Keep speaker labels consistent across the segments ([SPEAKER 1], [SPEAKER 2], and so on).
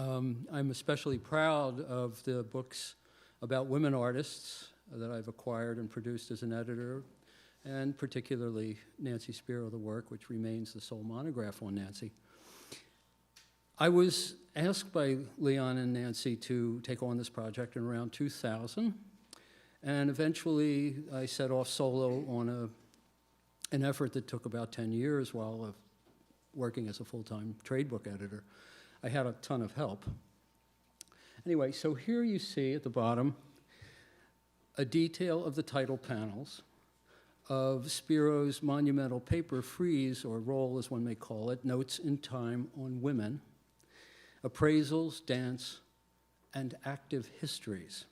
[SPEAKER 1] I'm especially proud of the books about women artists that I've acquired and produced as an editor, and particularly Nancy Spero, the work, which remains the sole monograph on Nancy. I was asked by Leon and Nancy to take on this project in around 2000, and eventually I set off solo on an effort that took about 10 years while working as a full-time trade book editor. I had a ton of help. Anyway, so here you see at the bottom a detail of the title panels of Spero's monumental paper frieze, or roll as one may call it, Notes in Time on Women, Appraisals, Dance, and Active Histories,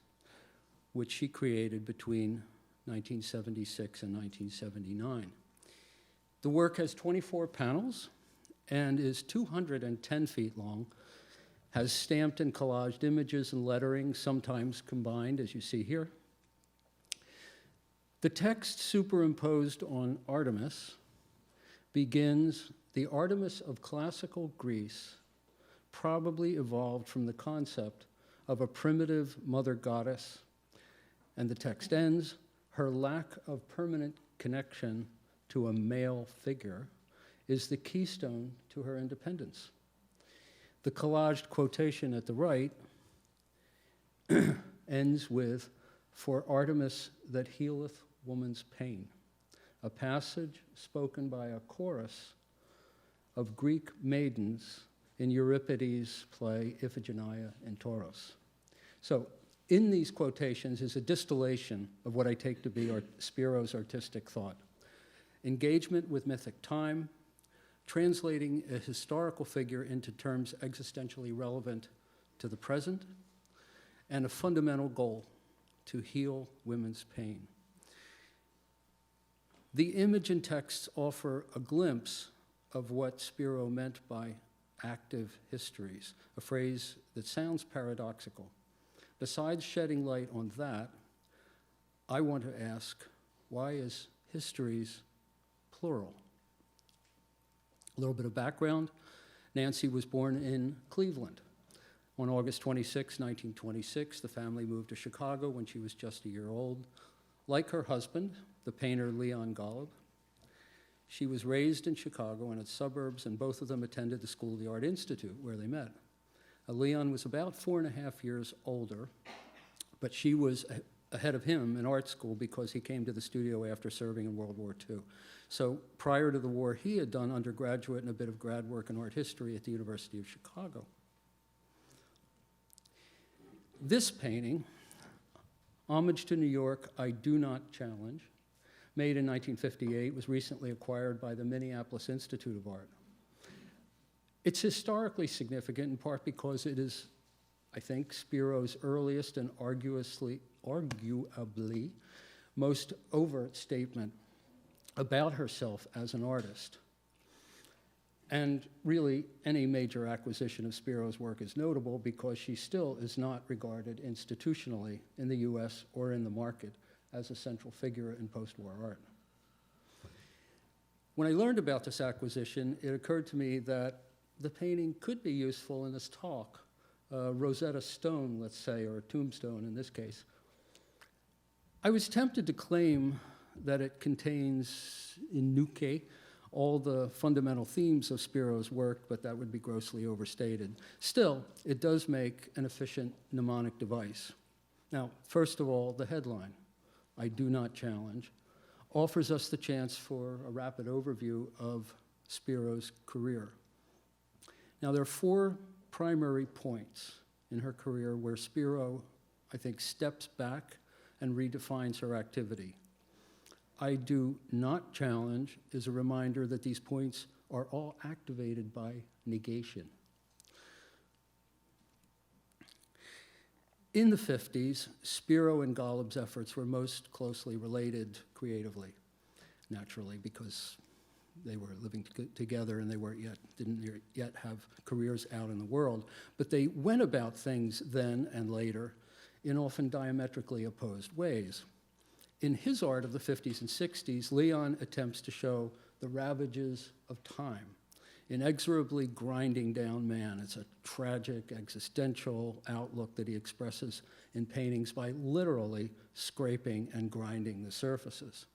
[SPEAKER 1] which she created between 1976 and 1979. The work has 24 panels and is 210 feet long, has stamped and collaged images and lettering, sometimes combined, as you see here. The text superimposed on Artemis begins, "The Artemis of classical Greece probably evolved from the concept of a primitive mother goddess," and the text ends, "Her lack of permanent connection to a male figure is the keystone to her independence." The collaged quotation at the right ends with, "For Artemis that healeth woman's pain," a passage spoken by a chorus of Greek maidens in Euripides' play Iphigenia in Tauros. So in these quotations is a distillation of what I take to be Spero's artistic thought. Engagement with mythic time, translating a historical figure into terms existentially relevant to the present, and a fundamental goal, to heal women's pain. The image and text offer a glimpse of what Spero meant by active histories, a phrase that sounds paradoxical. Besides shedding light on that, I want to ask, why is histories plural? A little bit of background. Nancy was born in Cleveland. On August 26, 1926, the family moved to Chicago when she was just a year old. Like her husband, the painter Leon Golub, she was raised in Chicago and its suburbs, and both of them attended the School of the Art Institute, where they met. Leon was about 4.5 years older, but she was ahead of him in art school because he came to the studio after serving in World War II. So prior to the war, he had done undergraduate and a bit of grad work in art history at the University of Chicago. This painting, Homage to New York, I Do Not Challenge, made in 1958, was recently acquired by the Minneapolis Institute of Art. It's historically significant in part because it is, I think, Spero's earliest and arguably most overt statement about herself as an artist. And really, any major acquisition of Spero's work is notable because she still is not regarded institutionally in the US or in the market as a central figure in post-war art. When I learned about this acquisition, it occurred to me that the painting could be useful in this talk, Rosetta Stone, let's say, or a tombstone in this case. I was tempted to claim that it contains in nuke all the fundamental themes of Spero's work, but that would be grossly overstated. Still, it does make an efficient mnemonic device. Now, first of all, the headline, I Do Not Challenge, offers us the chance for a rapid overview of Spero's career. Now, there are 4 primary points in her career where Spero, I think, steps back and redefines her activity. I Do Not Challenge is a reminder that these points are all activated by negation. In the 50s, Spero and Golub's efforts were most closely related creatively, naturally, because they were living together and they didn't yet have careers out in the world. But they went about things then and later in often diametrically opposed ways. In his art of the 50s and 60s, Leon attempts to show the ravages of time inexorably grinding down man. It's a tragic, existential outlook that he expresses in paintings by literally scraping and grinding the surfaces.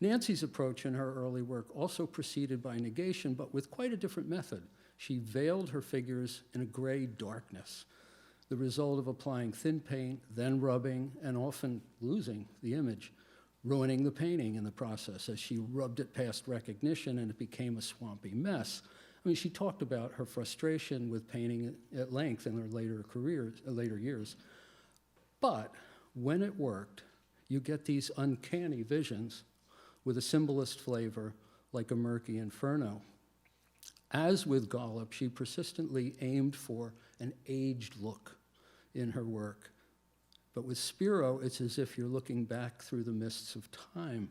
[SPEAKER 1] Nancy's approach in her early work also proceeded by negation, but with quite a different method. She veiled her figures in a gray darkness, the result of applying thin paint, then rubbing, and often losing the image, ruining the painting in the process as she rubbed it past recognition and it became a swampy mess. I mean, she talked about her frustration with painting at length in her later years. But when it worked, you get these uncanny visions with a symbolist flavor like a murky inferno. As with Gollop, she persistently aimed for an aged look in her work. But with Spero, it's as if you're looking back through the mists of time.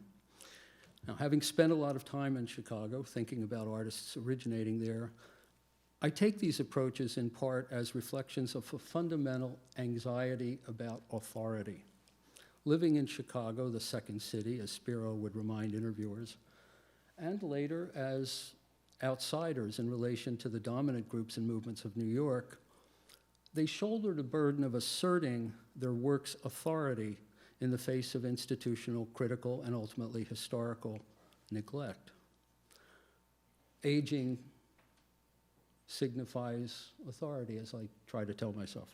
[SPEAKER 1] Now, having spent a lot of time in Chicago thinking about artists originating there, I take these approaches in part as reflections of a fundamental anxiety about authority. Living in Chicago, the second city, as Spero would remind interviewers, and later as outsiders in relation to the dominant groups and movements of New York, they shouldered a burden of asserting their work's authority in the face of institutional, critical, and ultimately historical neglect. Aging signifies authority, as I try to tell myself.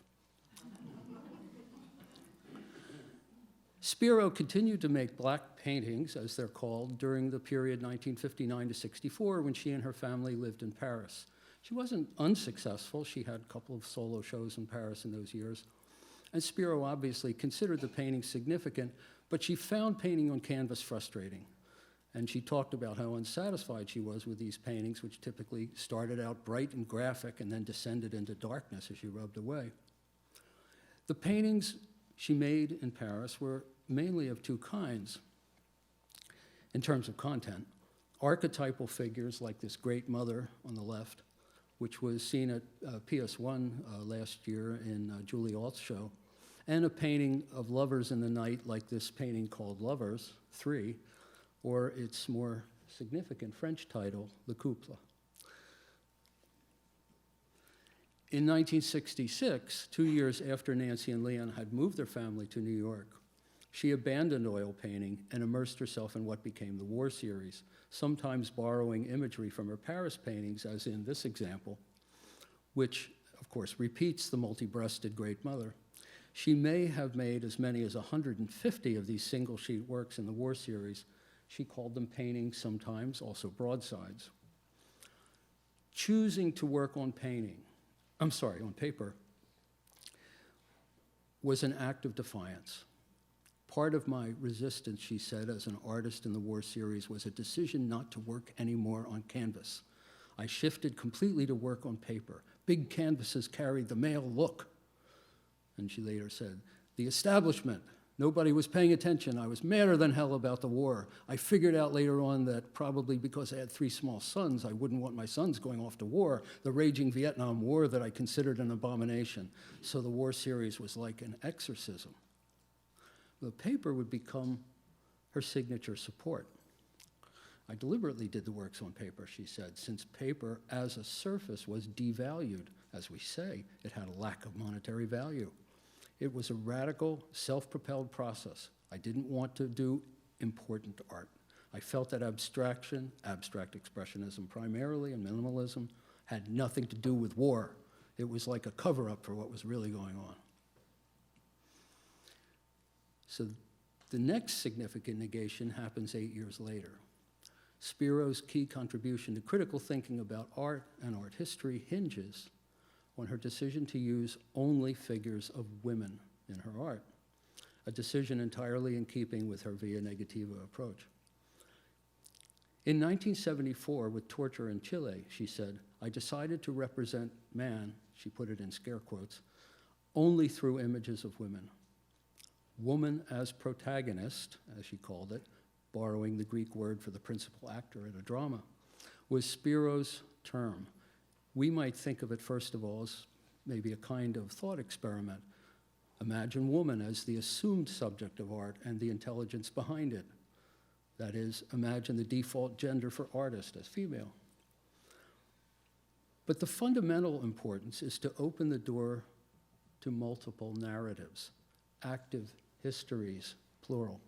[SPEAKER 1] Spero continued to make black paintings, as they're called, during the period 1959 to 64, when she and her family lived in Paris. She wasn't unsuccessful. She had a couple of solo shows in Paris in those years. And Spero obviously considered the painting significant, but she found painting on canvas frustrating. And she talked about how unsatisfied she was with these paintings, which typically started out bright and graphic and then descended into darkness as she rubbed away. The paintings she made in Paris were mainly of two kinds in terms of content. Archetypal figures like this great mother on the left, which was seen at PS1 last year in Julie Alt's show, and a painting of lovers in the night like this painting called Lovers 3, or its more significant French title, Le Couple. In 1966, 2 years after Nancy and Leon had moved their family to New York, she abandoned oil painting and immersed herself in what became the War series, sometimes borrowing imagery from her Paris paintings, as in this example, which, of course, repeats the multi-breasted Great Mother. She may have made as many as 150 of these single-sheet works in the War series. She called them paintings sometimes, also broadsides. Choosing to work on on paper, was an act of defiance. Part of my resistance, she said, as an artist in the War series was a decision not to work anymore on canvas. I shifted completely to work on paper. Big canvases carried the male look. And she later said, the establishment, nobody was paying attention. I was madder than hell about the war. I figured out later on that probably because I had 3 small sons, I wouldn't want my sons going off to war, the raging Vietnam War that I considered an abomination. So the War series was like an exorcism. The paper would become her signature support. I deliberately did the works on paper, she said, since paper as a surface was devalued. As we say, it had a lack of monetary value. It was a radical, self-propelled process. I didn't want to do important art. I felt that abstraction, abstract expressionism primarily, and minimalism had nothing to do with war. It was like a cover-up for what was really going on. So the next significant negation happens 8 years later. Spero's key contribution to critical thinking about art and art history hinges on her decision to use only figures of women in her art, a decision entirely in keeping with her via negativa approach. In 1974, with torture in Chile, she said, I decided to represent man, she put it in scare quotes, only through images of women. Woman as protagonist, as she called it, borrowing the Greek word for the principal actor in a drama, was Spero's term. We might think of it, first of all, as maybe a kind of thought experiment. Imagine woman as the assumed subject of art and the intelligence behind it. That is, imagine the default gender for artist as female. But the fundamental importance is to open the door to multiple narratives, active histories, plural.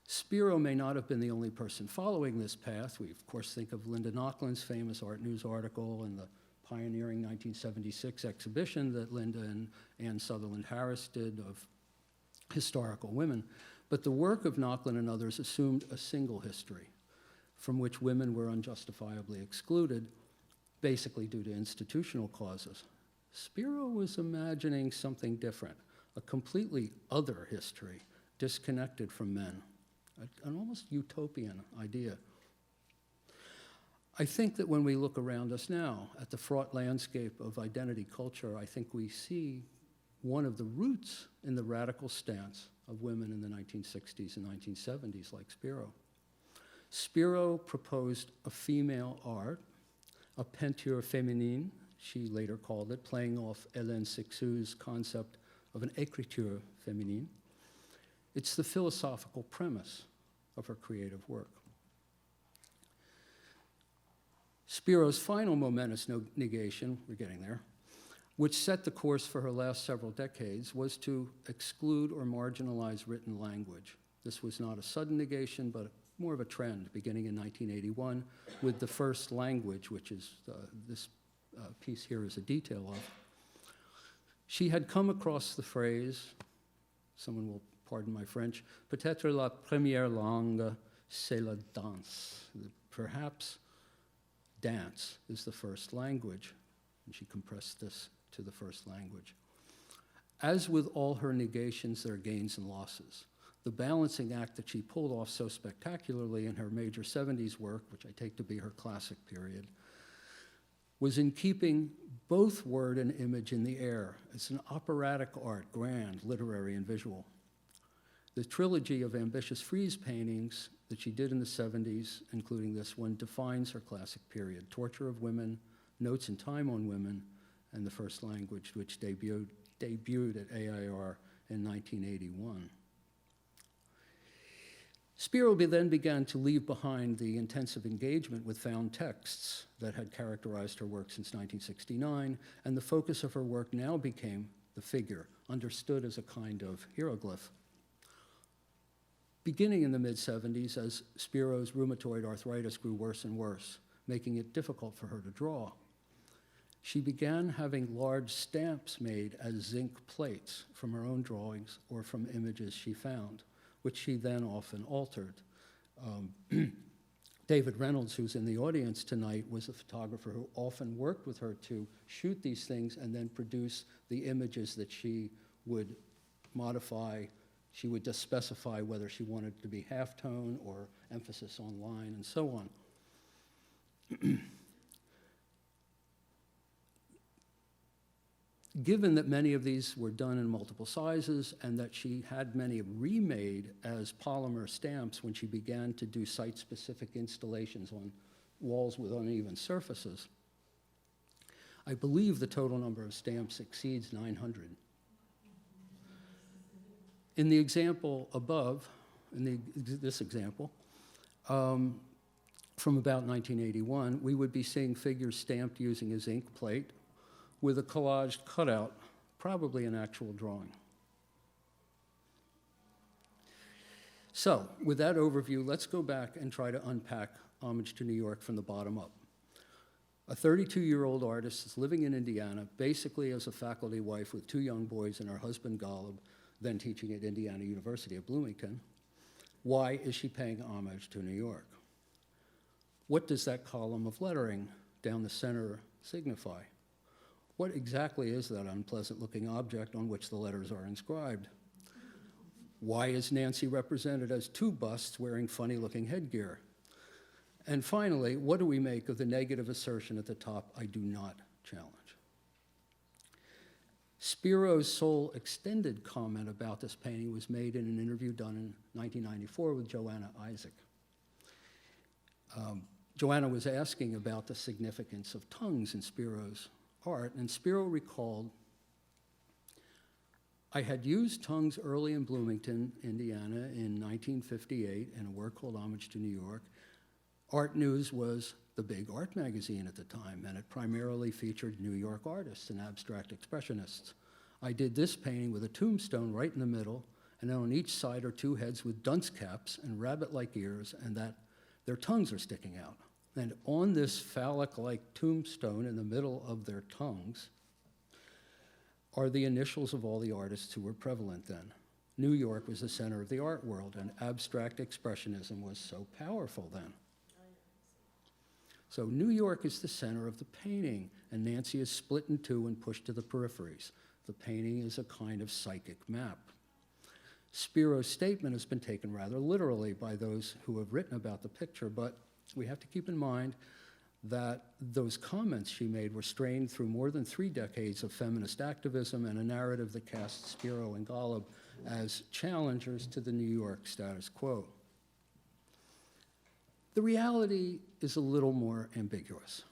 [SPEAKER 1] Spero may not have been the only person following this path. We, of course, think of Linda Nochlund's famous Art News article and the pioneering 1976 exhibition that Linda and Anne Sutherland Harris did of historical women. But the work of Nochlund and others assumed a single history from which women were unjustifiably excluded, basically due to institutional causes. Spero was imagining something different, a completely other history, disconnected from men, an almost utopian idea. I think that when we look around us now at the fraught landscape of identity culture, I think we see one of the roots in the radical stance of women in the 1960s and 1970s, like Spero. Spero proposed a female art, a peinture féminine, she later called it, playing off Hélène Cixous's concept of an écriture féminine. It's the philosophical premise of her creative work. Spero's final momentous negation, we're getting there, which set the course for her last several decades, was to exclude or marginalize written language. This was not a sudden negation, but more of a trend beginning in 1981 with the first language, which is this piece here is a detail of. She had come across the phrase, someone will pardon my French, peut-être la première langue, c'est la danse. Perhaps dance is the first language, and she compressed this to the first language. As with all her negations, there are gains and losses. The balancing act that she pulled off so spectacularly in her major 70s work, which I take to be her classic period, was in keeping both word and image in the air. It's an operatic art, grand, literary, and visual. The trilogy of ambitious frieze paintings that she did in the 70s, including this one, defines her classic period: Torture of Women, Notes in Time on Women, and The First Language, which debuted at AIR in 1981. Spero then began to leave behind the intensive engagement with found texts that had characterized her work since 1969, and the focus of her work now became the figure, understood as a kind of hieroglyph. Beginning in the mid-70s, as Spero's rheumatoid arthritis grew worse and worse, making it difficult for her to draw, she began having large stamps made as zinc plates from her own drawings or from images she found, which she then often altered. David Reynolds, who's in the audience tonight, was a photographer who often worked with her to shoot these things and then produce the images that she would modify. She would just specify whether she wanted to be halftone or emphasis on line and so on. Given that many of these were done in multiple sizes and that she had many remade as polymer stamps when she began to do site-specific installations on walls with uneven surfaces, I believe the total number of stamps exceeds 900. In the example above, this example, from about 1981, we would be seeing figures stamped using a zinc plate with a collaged cutout, probably an actual drawing. So, with that overview, let's go back and try to unpack Homage to New York from the bottom up. A 32-year-old artist is living in Indiana, basically as a faculty wife with 2 young boys and her husband Golub, then teaching at Indiana University at Bloomington. Why is she paying homage to New York? What does that column of lettering down the center signify? What exactly is that unpleasant-looking object on which the letters are inscribed? Why is Nancy represented as 2 busts wearing funny-looking headgear? And finally, what do we make of the negative assertion at the top, "I do not challenge"? Spero's sole extended comment about this painting was made in an interview done in 1994 with Joanna Isaac. Joanna was asking about the significance of tongues in Spero's art, and Spero recalled, "I had used tongues early in Bloomington, Indiana in 1958 in a work called Homage to New York, Art News was the big art magazine at the time, and it primarily featured New York artists and abstract expressionists. I did this painting with a tombstone right in the middle, and then on each side are two heads with dunce caps and rabbit-like ears, and that their tongues are sticking out. And on this phallic-like tombstone in the middle of their tongues are the initials of all the artists who were prevalent then. New York was the center of the art world, and abstract expressionism was so powerful then. So New York is the center of the painting, and Nancy is split in two and pushed to the peripheries. The painting is a kind of psychic map. Spiro's statement has been taken rather literally by those who have written about the picture, but we have to keep in mind that those comments she made were strained through more than 3 decades of feminist activism and a narrative that cast Spero and Golub as challengers to the New York status quo. The reality is a little more ambiguous.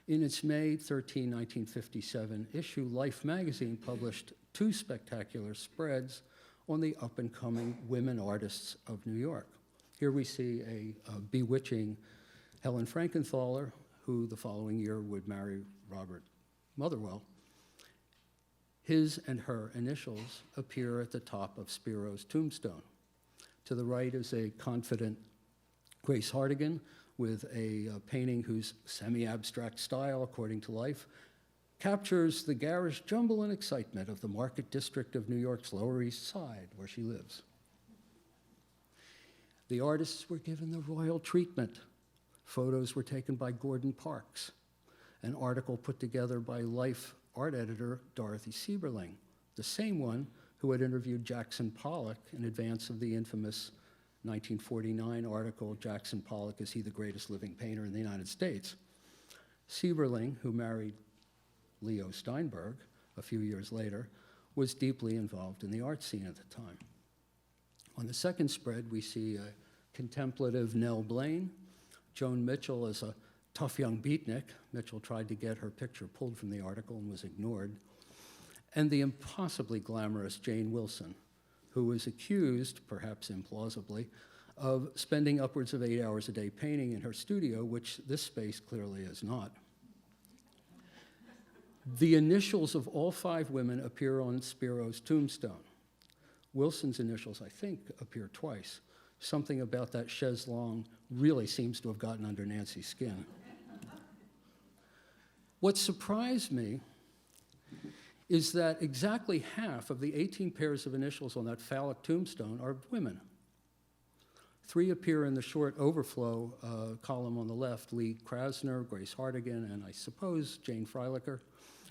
[SPEAKER 1] In its May 13, 1957 issue, Life magazine published 2 spectacular spreads on the up-and-coming women artists of New York. Here we see a bewitching Helen Frankenthaler, who the following year would marry Robert Motherwell. His and her initials appear at the top of Spiro's tombstone. To the right is a confident Grace Hardigan with a painting whose semi-abstract style, according to Life, captures the garish jumble and excitement of the Market District of New York's Lower East Side, where she lives. The artists were given the royal treatment. Photos were taken by Gordon Parks, an article put together by Life art editor Dorothy Sieberling, the same one who had interviewed Jackson Pollock in advance of the infamous 1949 article, Jackson Pollock, Is He the Greatest Living Painter in the United States? Sieberling, who married Leo Steinberg a few years later, was deeply involved in the art scene at the time. On the second spread, we see a contemplative Nell Blaine, Joan Mitchell as a tough young beatnik. Mitchell tried to get her picture pulled from the article and was ignored. And the impossibly glamorous Jane Wilson, who was accused, perhaps implausibly, of spending upwards of 8 hours a day painting in her studio, which this space clearly is not. The initials of all 5 women appear on Spiro's tombstone. Wilson's initials, I think, appear twice. Something about that chaise longue really seems to have gotten under Nancy's skin. What surprised me is that exactly half of the 18 pairs of initials on that phallic tombstone are women. 3 appear in the short overflow column on the left, Lee Krasner, Grace Hardigan, and I suppose Jane Freilicher.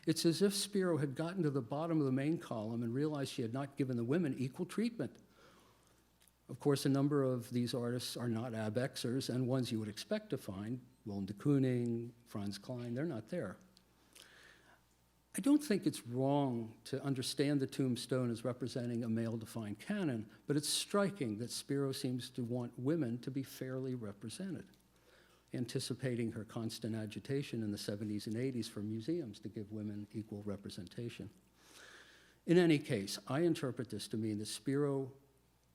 [SPEAKER 1] It's as if Spero had gotten to the bottom of the main column and realized she had not given the women equal treatment. Of course, a number of these artists are not abexers, and ones you would expect to find, Willem de Kooning, Franz Klein, they're not there. I don't think it's wrong to understand the tombstone as representing a male-defined canon, but it's striking that Spero seems to want women to be fairly represented, anticipating her constant agitation in the 70s and 80s for museums to give women equal representation. In any case, I interpret this to mean that Spero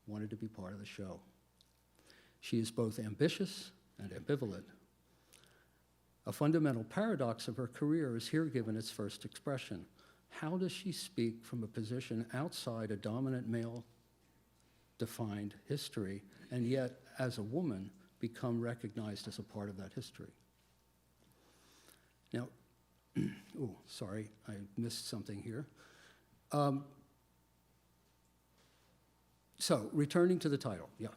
[SPEAKER 1] wanted to be part of the show. She is both ambitious and ambivalent. A fundamental paradox of her career is here given its first expression. How does she speak from a position outside a dominant male-defined history, and yet, as a woman, become recognized as a part of that history? Now, oh, sorry, I missed something here. So, returning to the title, yeah.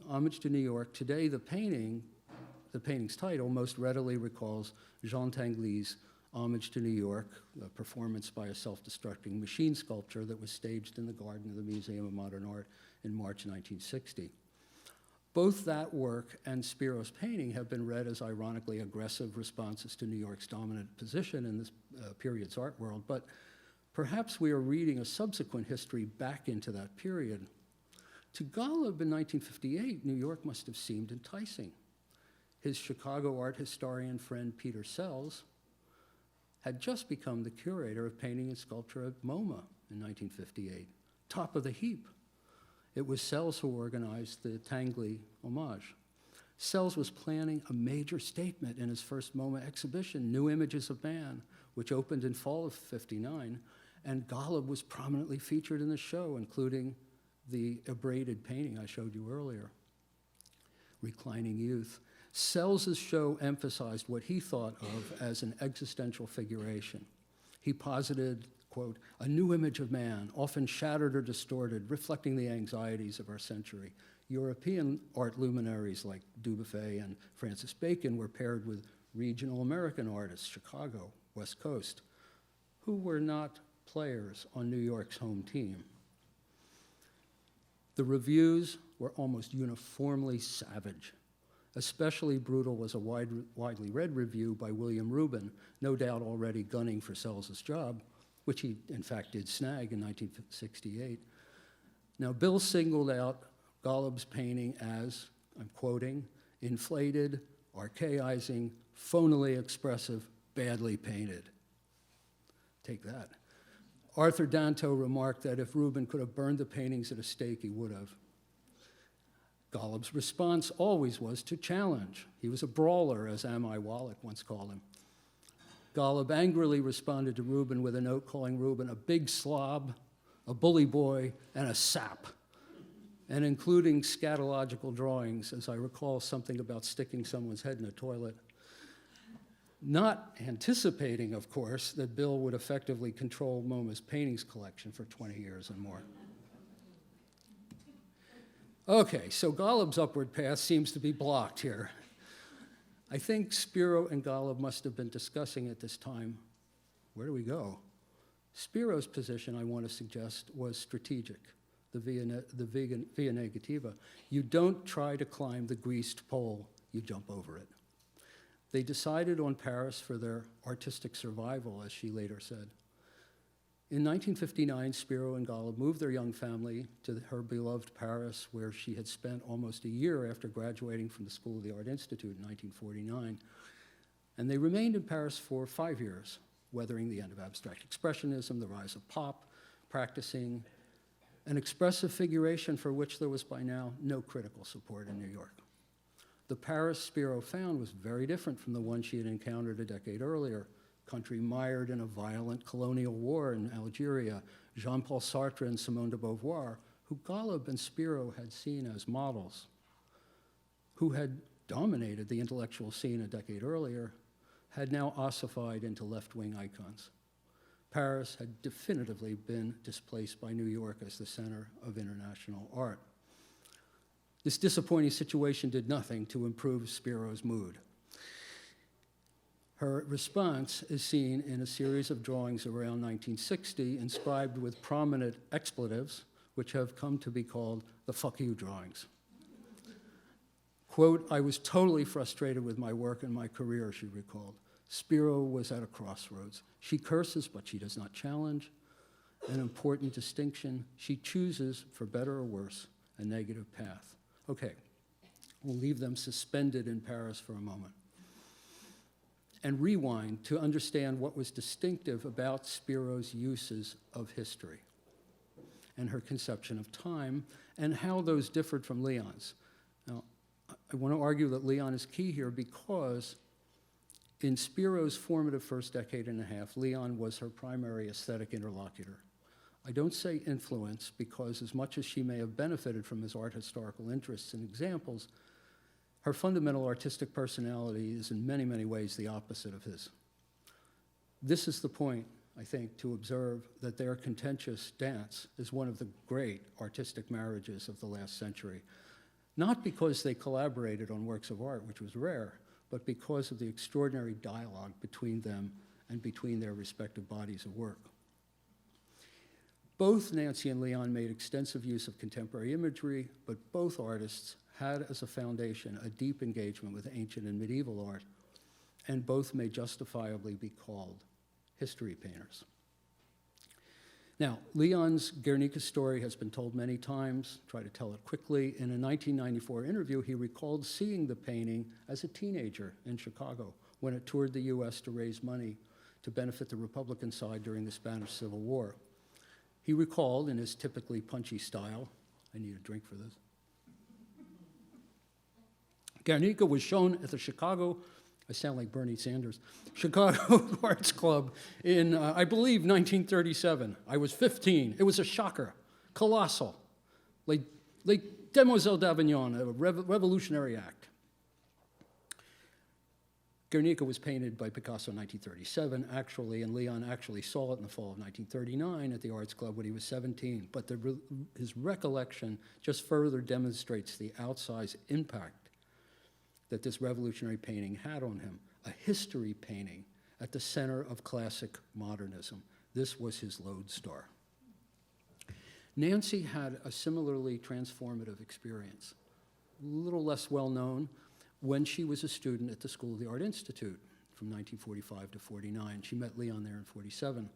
[SPEAKER 1] Homage to New York. Today, the painting's title most readily recalls Jean Tinguely's Homage to New York, a performance by a self-destructing machine sculpture that was staged in the garden of the Museum of Modern Art in March 1960. Both that work and Spiro's painting have been read as ironically aggressive responses to New York's dominant position in this period's art world, but perhaps we are reading a subsequent history back into that period. To Golub in 1958, New York must have seemed enticing. His Chicago art historian friend Peter Sells had just become the curator of painting and sculpture at MoMA in 1958, top of the heap. It was Sells who organized the Tinguely homage. Sells was planning a major statement in his first MoMA exhibition, New Images of Man, which opened in fall of '59, and Golub was prominently featured in the show, including the abraded painting I showed you earlier, Reclining Youth. Sells's show emphasized what he thought of as an existential figuration. He posited, quote, a new image of man, often shattered or distorted, reflecting the anxieties of our century. European art luminaries like Dubuffet and Francis Bacon were paired with regional American artists, Chicago, West Coast, who were not players on New York's home team. The reviews were almost uniformly savage. Especially brutal was a widely read review by William Rubin, no doubt already gunning for Sells's job, which he in fact did snag in 1968. Now, Bill singled out Golub's painting as, I'm quoting, inflated, archaizing, phonily expressive, badly painted. Take that. Arthur Danto remarked that if Rubin could have burned the paintings at a stake, he would have. Golub's response always was to challenge. He was a brawler, as Ami Wallach once called him. Golub angrily responded to Rubin with a note calling Rubin a big slob, a bully boy, and a sap, and including scatological drawings, as I recall something about sticking someone's head in a toilet. Not anticipating, of course, that Bill would effectively control MoMA's paintings collection for 20 years and more. Okay, so Golub's upward path seems to be blocked here. I think Spero and Golub must have been discussing at this time, where do we go? Spero's position, I want to suggest, was strategic, the via negativa. You don't try to climb the greased pole, you jump over it. They decided on Paris for their artistic survival, as she later said. In 1959, Spero and Golub moved their young family to her beloved Paris, where she had spent almost a year after graduating from the School of the Art Institute in 1949. And they remained in Paris for 5 years, weathering the end of abstract expressionism, the rise of pop, practicing an expressive figuration for which there was by now no critical support in New York. The Paris Spero found was very different from the one she had encountered a decade earlier, country mired in a violent colonial war in Algeria, Jean-Paul Sartre and Simone de Beauvoir, who Golub and Spero had seen as models, who had dominated the intellectual scene a decade earlier, had now ossified into left-wing icons. Paris had definitively been displaced by New York as the center of international art. This disappointing situation did nothing to improve Spero's mood. Her response is seen in a series of drawings around 1960, inscribed with prominent expletives, which have come to be called the fuck you drawings. Quote, I was totally frustrated with my work and my career, she recalled. Spero was at a crossroads. She curses, but she does not challenge. An important distinction, she chooses, for better or worse, a negative path. Okay, we'll leave them suspended in Paris for a moment and rewind to understand what was distinctive about Spero's uses of history and her conception of time and how those differed from Leon's. Now, I want to argue that Leon is key here because in Spero's formative first decade and a half, Leon was her primary aesthetic interlocutor. I don't say influence because as much as she may have benefited from his art historical interests and examples, her fundamental artistic personality is in many, many ways the opposite of his. This is the point, I think, to observe that their contentious dance is one of the great artistic marriages of the last century, not because they collaborated on works of art, which was rare, but because of the extraordinary dialogue between them and between their respective bodies of work. Both Nancy and Leon made extensive use of contemporary imagery, but both artists had as a foundation a deep engagement with ancient and medieval art, and both may justifiably be called history painters. Now, Leon's Guernica story has been told many times. Try to tell it quickly. In a 1994 interview, he recalled seeing the painting as a teenager in Chicago when it toured the US to raise money to benefit the Republican side during the Spanish Civil War. He recalled, in his typically punchy style, I need a drink for this. Guernica was shown at the Chicago, I sound like Bernie Sanders, Chicago Arts Club in, I believe, 1937. I was 15. It was a shocker, colossal. Like Demoiselle d'Avignon, a revolutionary act. Guernica was painted by Picasso in 1937, actually, and Leon actually saw it in the fall of 1939 at the Arts Club when he was 17. But his recollection just further demonstrates the outsized impact that this revolutionary painting had on him. A history painting at the center of classic modernism. This was his lodestar. Nancy had a similarly transformative experience, a little less well known, when she was a student at the School of the Art Institute from 1945 to 49. She met Leon there in 47.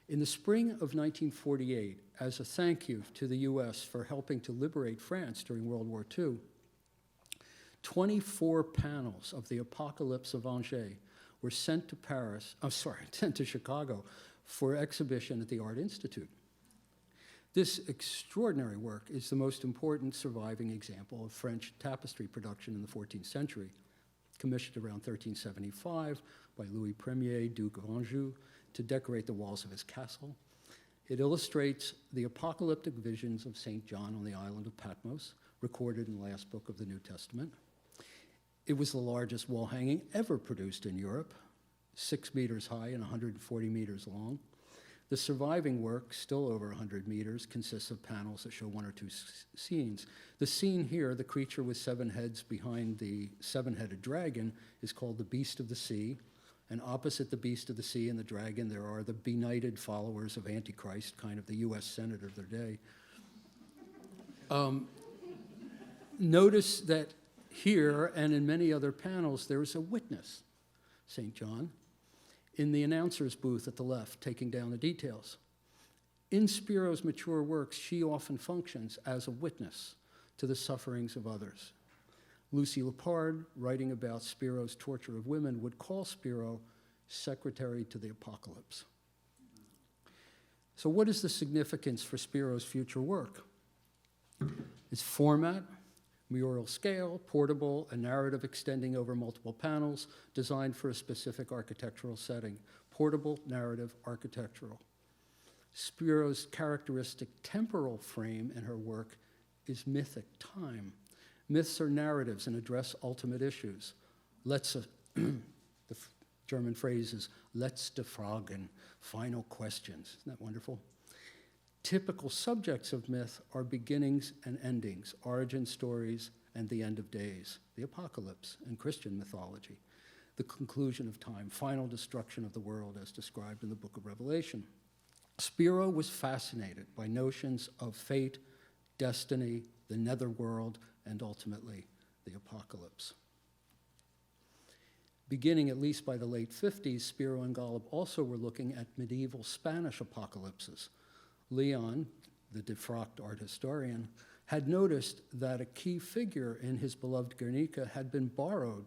[SPEAKER 1] In the spring of 1948, as a thank you to the US for helping to liberate France during World War II, 24 panels of the Apocalypse of Anjou were sent to Chicago for exhibition at the Art Institute. This extraordinary work is the most important surviving example of French tapestry production in the 14th century, commissioned around 1375 by Louis Premier, Duke of Anjou, to decorate the walls of his castle. It illustrates the apocalyptic visions of St. John on the island of Patmos, recorded in the last book of the New Testament. It was the largest wall hanging ever produced in Europe, 6 meters high and 140 meters long. The surviving work, still over 100 meters, consists of panels that show one or two scenes. The scene here, the creature with 7 heads behind the 7-headed dragon, is called the Beast of the Sea. And opposite the Beast of the Sea and the dragon, there are the benighted followers of Antichrist, kind of the US Senate of their day. Notice that here and in many other panels, there is a witness, St. John, in the announcer's booth at the left, taking down the details. In Spiro's mature works, she often functions as a witness to the sufferings of others. Lucy Lepard, writing about Spiro's torture of women, would call Spero secretary to the apocalypse. So what is the significance for Spiro's future work? Its format, mural scale, portable, a narrative extending over multiple panels, designed for a specific architectural setting. Portable, narrative, architectural. Spiro's characteristic temporal frame in her work is mythic time. Myths are narratives and address ultimate issues. The German phrase is letzte Fragen, final questions. Isn't that wonderful? Typical subjects of myth are beginnings and endings, origin stories, and the end of days, the apocalypse in Christian mythology, the conclusion of time, final destruction of the world as described in the book of Revelation. Spero was fascinated by notions of fate, destiny, the netherworld, and ultimately the apocalypse. Beginning at least by the late 50s, Spero and Golub also were looking at medieval Spanish apocalypses. Leon, the defrocked art historian, had noticed that a key figure in his beloved Guernica had been borrowed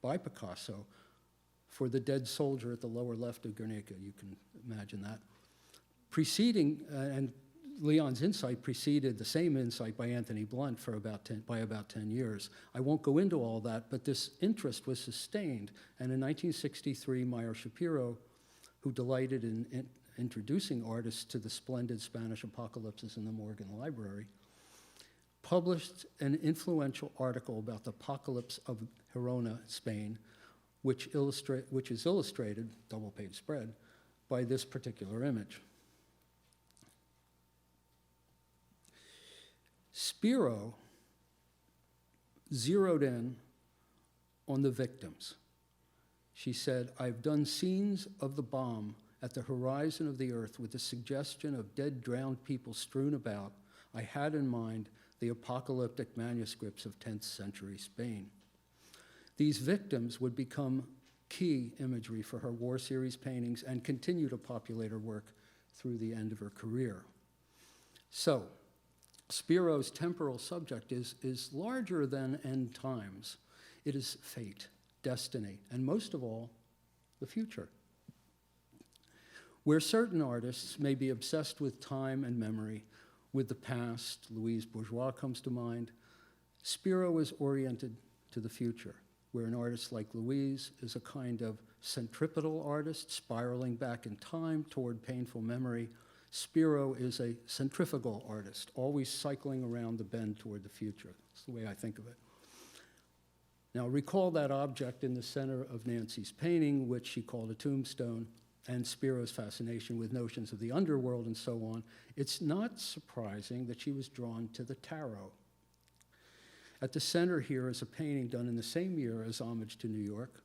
[SPEAKER 1] by Picasso for the dead soldier at the lower left of Guernica. You can imagine that. And Leon's insight preceded the same insight by Anthony Blunt by about 10 years. I won't go into all that, but this interest was sustained. And in 1963, Meyer Shapiro, who delighted in introducing artists to the splendid Spanish apocalypses in the Morgan Library, published an influential article about the apocalypse of Gerona, Spain, which is illustrated, double-page spread, by this particular image. Spero zeroed in on the victims. She said, "I've done scenes of the bomb at the horizon of the earth with the suggestion of dead, drowned people strewn about. I had in mind the apocalyptic manuscripts of 10th century Spain." These victims would become key imagery for her war series paintings and continue to populate her work through the end of her career. So, Spiro's temporal subject is larger than end times. It is fate, destiny, and most of all, the future. Where certain artists may be obsessed with time and memory, with the past, Louise Bourgeois comes to mind, Spero is oriented to the future, where an artist like Louise is a kind of centripetal artist spiraling back in time toward painful memory. Spero is a centrifugal artist, always cycling around the bend toward the future. That's the way I think of it. Now, recall that object in the center of Nancy's painting, which she called a tombstone, and Spiro's fascination with notions of the underworld and so on. It's not surprising that she was drawn to the tarot. At the center here is a painting done in the same year as Homage to New York.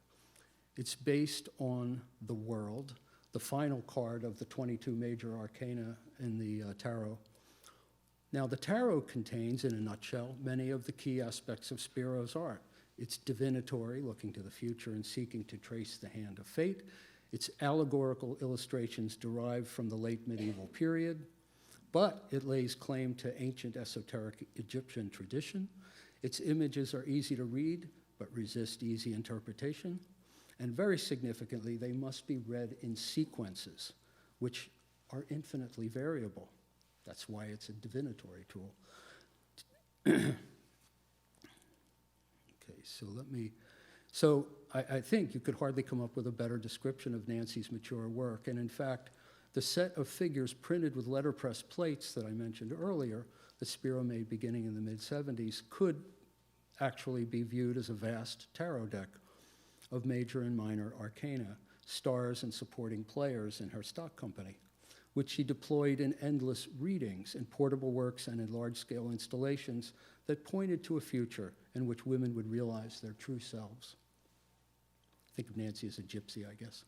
[SPEAKER 1] It's based on the world, the final card of the 22 major arcana in the tarot. Now, the tarot contains, in a nutshell, many of the key aspects of Spiro's art. It's divinatory, looking to the future and seeking to trace the hand of fate. Its allegorical illustrations derived from the late medieval period, but it lays claim to ancient esoteric Egyptian tradition. Its images are easy to read, but resist easy interpretation. And very significantly, they must be read in sequences, which are infinitely variable. That's why it's a divinatory tool. Okay, so I think you could hardly come up with a better description of Nancy's mature work. And in fact, the set of figures printed with letterpress plates that I mentioned earlier, that Spero made beginning in the mid-70s, could actually be viewed as a vast tarot deck of major and minor arcana, stars and supporting players in her stock company, which she deployed in endless readings, in portable works, and in large-scale installations that pointed to a future in which women would realize their true selves. Think of Nancy as a gypsy, I guess.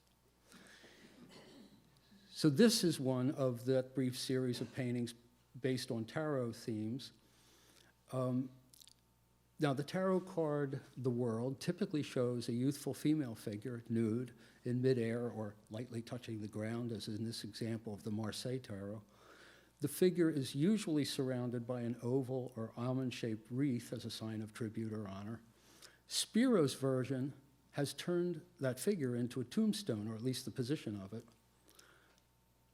[SPEAKER 1] So this is one of that brief series of paintings based on tarot themes. Now, the tarot card, The World, typically shows a youthful female figure, nude, in midair or lightly touching the ground, as in this example of the Marseille Tarot. The figure is usually surrounded by an oval or almond-shaped wreath as a sign of tribute or honor. Spiro's version has turned that figure into a tombstone, or at least the position of it,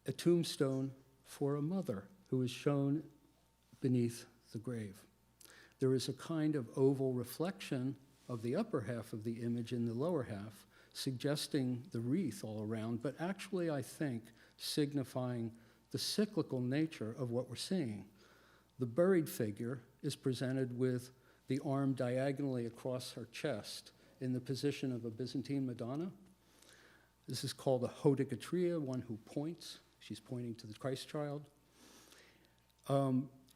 [SPEAKER 1] a tombstone for a mother who is shown beneath the grave. There is a kind of oval reflection of the upper half of the image in the lower half, suggesting the wreath all around, but actually, I think, signifying the cyclical nature of what we're seeing. The buried figure is presented with the arm diagonally across her chest in the position of a Byzantine Madonna. This is called a hodicatria, one who points. She's pointing to the Christ child.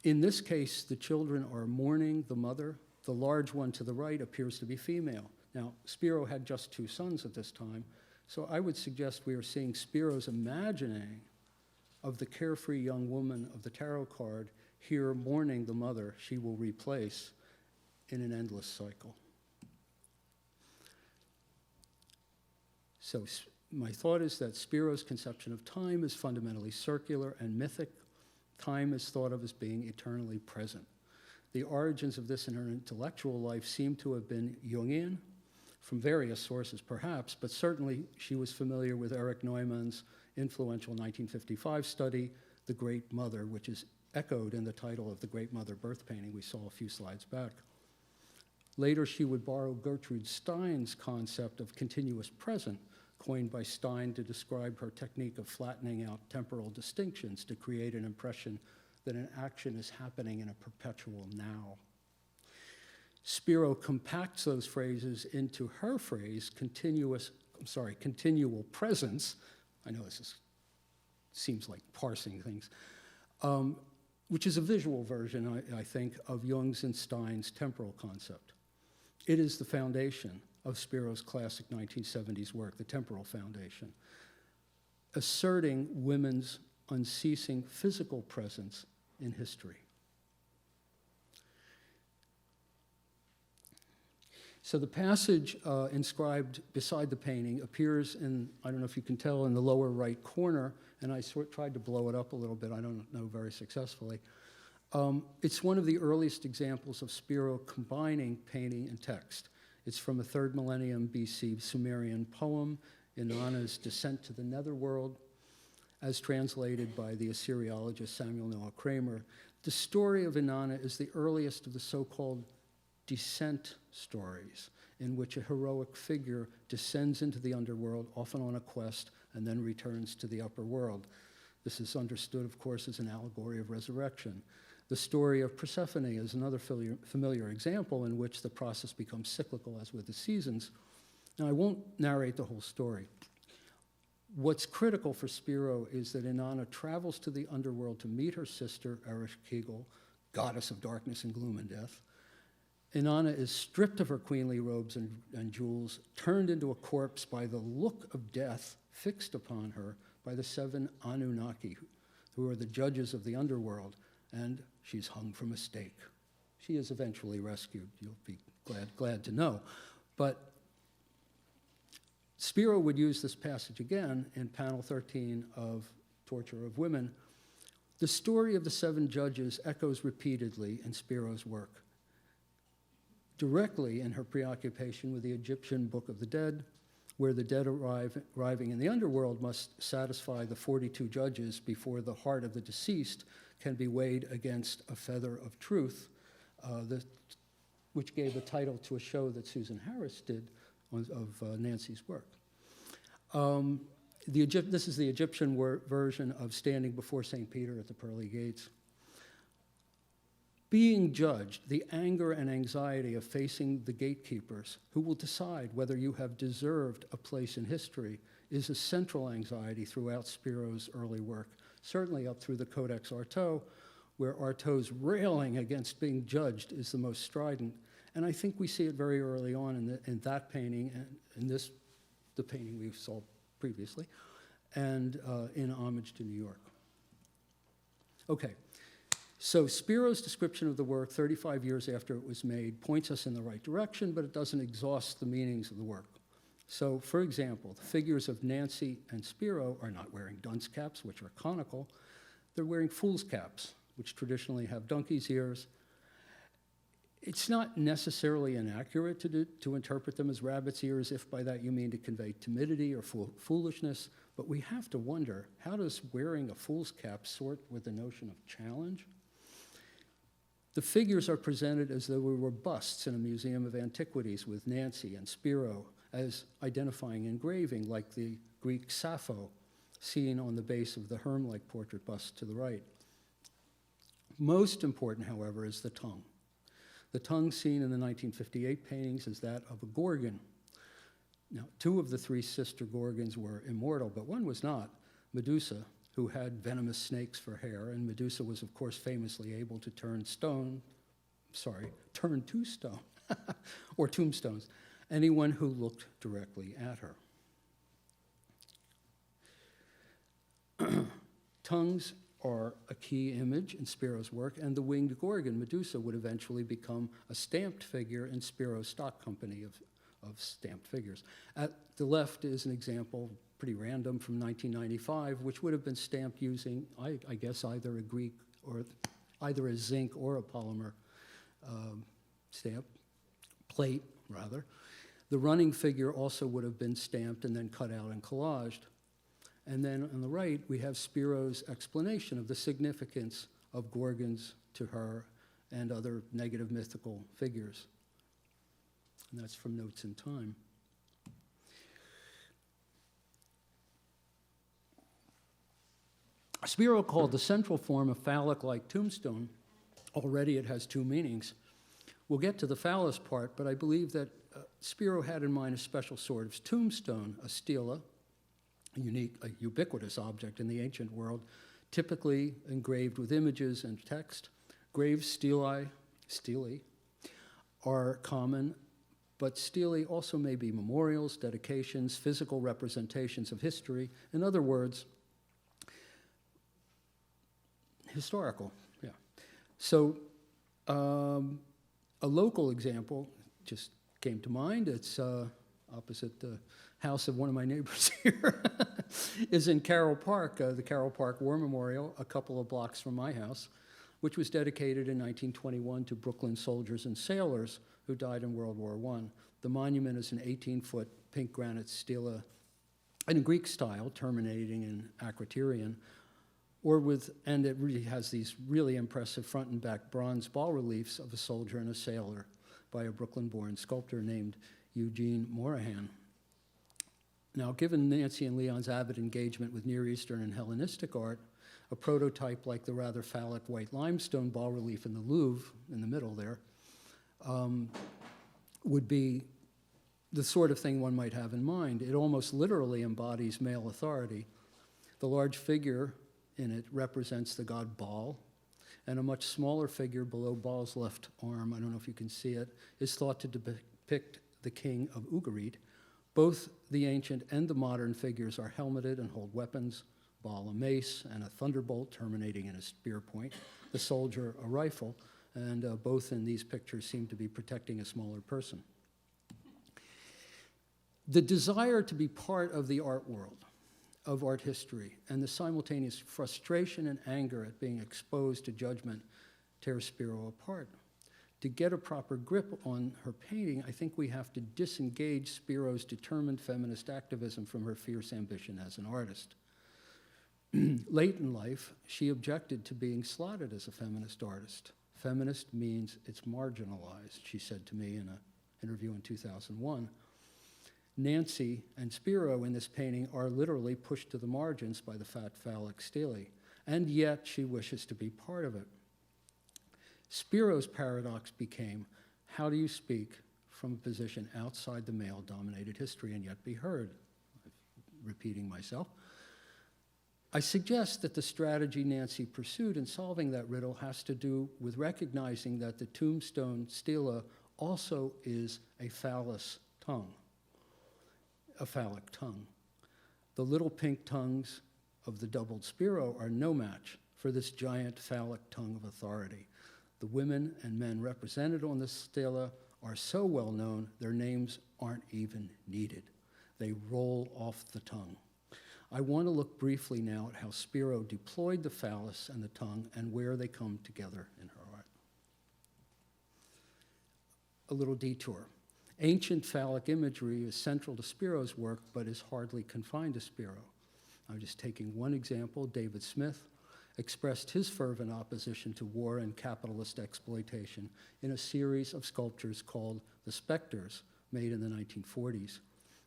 [SPEAKER 1] In this case, the children are mourning the mother. The large one to the right appears to be female. Now, Spero had just 2 sons at this time, so I would suggest we are seeing Spero's imagining of the carefree young woman of the tarot card here mourning the mother she will replace in an endless cycle. So my thought is that Spero's conception of time is fundamentally circular and mythic. Time is thought of as being eternally present. The origins of this in her intellectual life seem to have been Jungian, from various sources perhaps, but certainly she was familiar with Erich Neumann's influential 1955 study, The Great Mother, which is echoed in the title of the Great Mother birth painting we saw a few slides back. Later, she would borrow Gertrude Stein's concept of continuous present, coined by Stein to describe her technique of flattening out temporal distinctions to create an impression that an action is happening in a perpetual now. Spero compacts those phrases into her phrase, continual presence. I know seems like parsing things, which is a visual version, I think, of Jung's and Stein's temporal concept. It is the foundation of Spero's classic 1970s work, The Temporal Foundation, asserting women's unceasing physical presence in history. So the passage inscribed beside the painting appears in, I don't know if you can tell, in the lower right corner, and I tried to blow it up a little bit, I don't know very successfully. It's one of the earliest examples of Spero combining painting and text. It's from a 3rd millennium BC Sumerian poem, Inanna's Descent to the Netherworld, as translated by the Assyriologist Samuel Noah Kramer. The story of Inanna is the earliest of the so-called descent stories, in which a heroic figure descends into the underworld, often on a quest, and then returns to the upper world. This is understood, of course, as an allegory of resurrection. The story of Persephone is another familiar example in which the process becomes cyclical, as with the seasons. Now, I won't narrate the whole story. What's critical for Spero is that Inanna travels to the underworld to meet her sister, Ereshkigal, goddess of darkness and gloom and death. Inanna is stripped of her queenly robes and jewels, turned into a corpse by the look of death fixed upon her by the 7 Anunnaki, who are the judges of the underworld, and she's hung from a stake. She is eventually rescued, you'll be glad to know. But Spero would use this passage again in panel 13 of Torture of Women. The story of the 7 judges echoes repeatedly in Spero's work, directly in her preoccupation with the Egyptian Book of the Dead, where the dead arriving in the underworld must satisfy the 42 judges before the heart of the deceased can be weighed against a feather of truth, which gave a title to a show that Susan Harris did of Nancy's work. This is the Egyptian version of standing before St. Peter at the pearly gates. Being judged, the anger and anxiety of facing the gatekeepers who will decide whether you have deserved a place in history is a central anxiety throughout Spero's early work, certainly up through the Codex Artaud, where Artaud's railing against being judged is the most strident. And I think we see it very early on in that painting, and in the painting we saw previously, and in Homage to New York. Okay. So Spiros' description of the work 35 years after it was made points us in the right direction, but it doesn't exhaust the meanings of the work. So, for example, the figures of Nancy and Spero are not wearing dunce caps, which are conical. They're wearing fool's caps, which traditionally have donkey's ears. It's not necessarily inaccurate to interpret them as rabbit's ears, if by that you mean to convey timidity or foolishness, but we have to wonder, how does wearing a fool's cap sort with the notion of challenge? The figures are presented as though we were busts in a museum of antiquities with Nancy and Spero as identifying engraving, like the Greek Sappho seen on the base of the Herm-like portrait bust to the right. Most important, however, is the tongue. The tongue seen in the 1958 paintings is that of a Gorgon. Now, 2 of the 3 sister Gorgons were immortal, but one was not, Medusa, who had venomous snakes for hair, and Medusa was, of course, famously able to turn to stone, or tombstones, anyone who looked directly at her. Tongues are a key image in Spero's work, and the winged Gorgon, Medusa, would eventually become a stamped figure in Spero's stock company of stamped figures. At the left is an example, pretty random, from 1995, which would have been stamped using, I guess, either a Greek or either a zinc or a polymer stamp, plate, rather. The running figure also would have been stamped and then cut out and collaged. And then on the right, we have Spero's explanation of the significance of Gorgons to her and other negative mythical figures. And that's from Notes in Time. Spero called the central form a phallic-like tombstone. Already it has 2 meanings. We'll get to the phallus part, but I believe that Spero had in mind a special sort of tombstone, a stela, a ubiquitous object in the ancient world, typically engraved with images and text. Grave stelae are common, but stelae also may be memorials, dedications, physical representations of history. In other words, historical, yeah. So a local example just came to mind. It's opposite the house of one of my neighbors here, is in Carroll Park, the Carroll Park War Memorial, a couple of blocks from my house, which was dedicated in 1921 to Brooklyn soldiers and sailors who died in World War I. The monument is an 18-foot pink granite stela in Greek style, terminating in acroterion, and it really has these really impressive front and back bronze bas-reliefs of a soldier and a sailor by a Brooklyn-born sculptor named Eugene Morahan. Now, given Nancy and Leon's avid engagement with Near Eastern and Hellenistic art, a prototype like the rather phallic white limestone bas-relief in the Louvre, in the middle there, would be the sort of thing one might have in mind. It almost literally embodies male authority. The large figure in it represents the god Baal, and a much smaller figure below Baal's left arm, I don't know if you can see it, is thought to depict the king of Ugarit. Both the ancient and the modern figures are helmeted and hold weapons, Baal a mace and a thunderbolt terminating in a spear point, the soldier a rifle, and both in these pictures seem to be protecting a smaller person. The desire to be part of the art world, of art history, and the simultaneous frustration and anger at being exposed to judgment tear Spero apart. To get a proper grip on her painting, I think we have to disengage Spero's determined feminist activism from her fierce ambition as an artist. Late in life, she objected to being slotted as a feminist artist. Feminist means it's marginalized, she said to me in an interview in 2001. Nancy and Spero in this painting are literally pushed to the margins by the fat phallic stele, and yet she wishes to be part of it. Spiros Paradox became, how do you speak from a position outside the male-dominated history and yet be heard? I'm repeating myself. I suggest that the strategy Nancy pursued in solving that riddle has to do with recognizing that the tombstone stela also is a phallus tongue, a phallic tongue. The little pink tongues of the doubled Spero are no match for this giant phallic tongue of authority. The women and men represented on this stela are so well known, their names aren't even needed. They roll off the tongue. I want to look briefly now at how Spero deployed the phallus and the tongue and where they come together in her art. A little detour. Ancient phallic imagery is central to Spero's work, but is hardly confined to Spero. I'm just taking one example. David Smith expressed his fervent opposition to war and capitalist exploitation in a series of sculptures called The Spectres, made in the 1940s.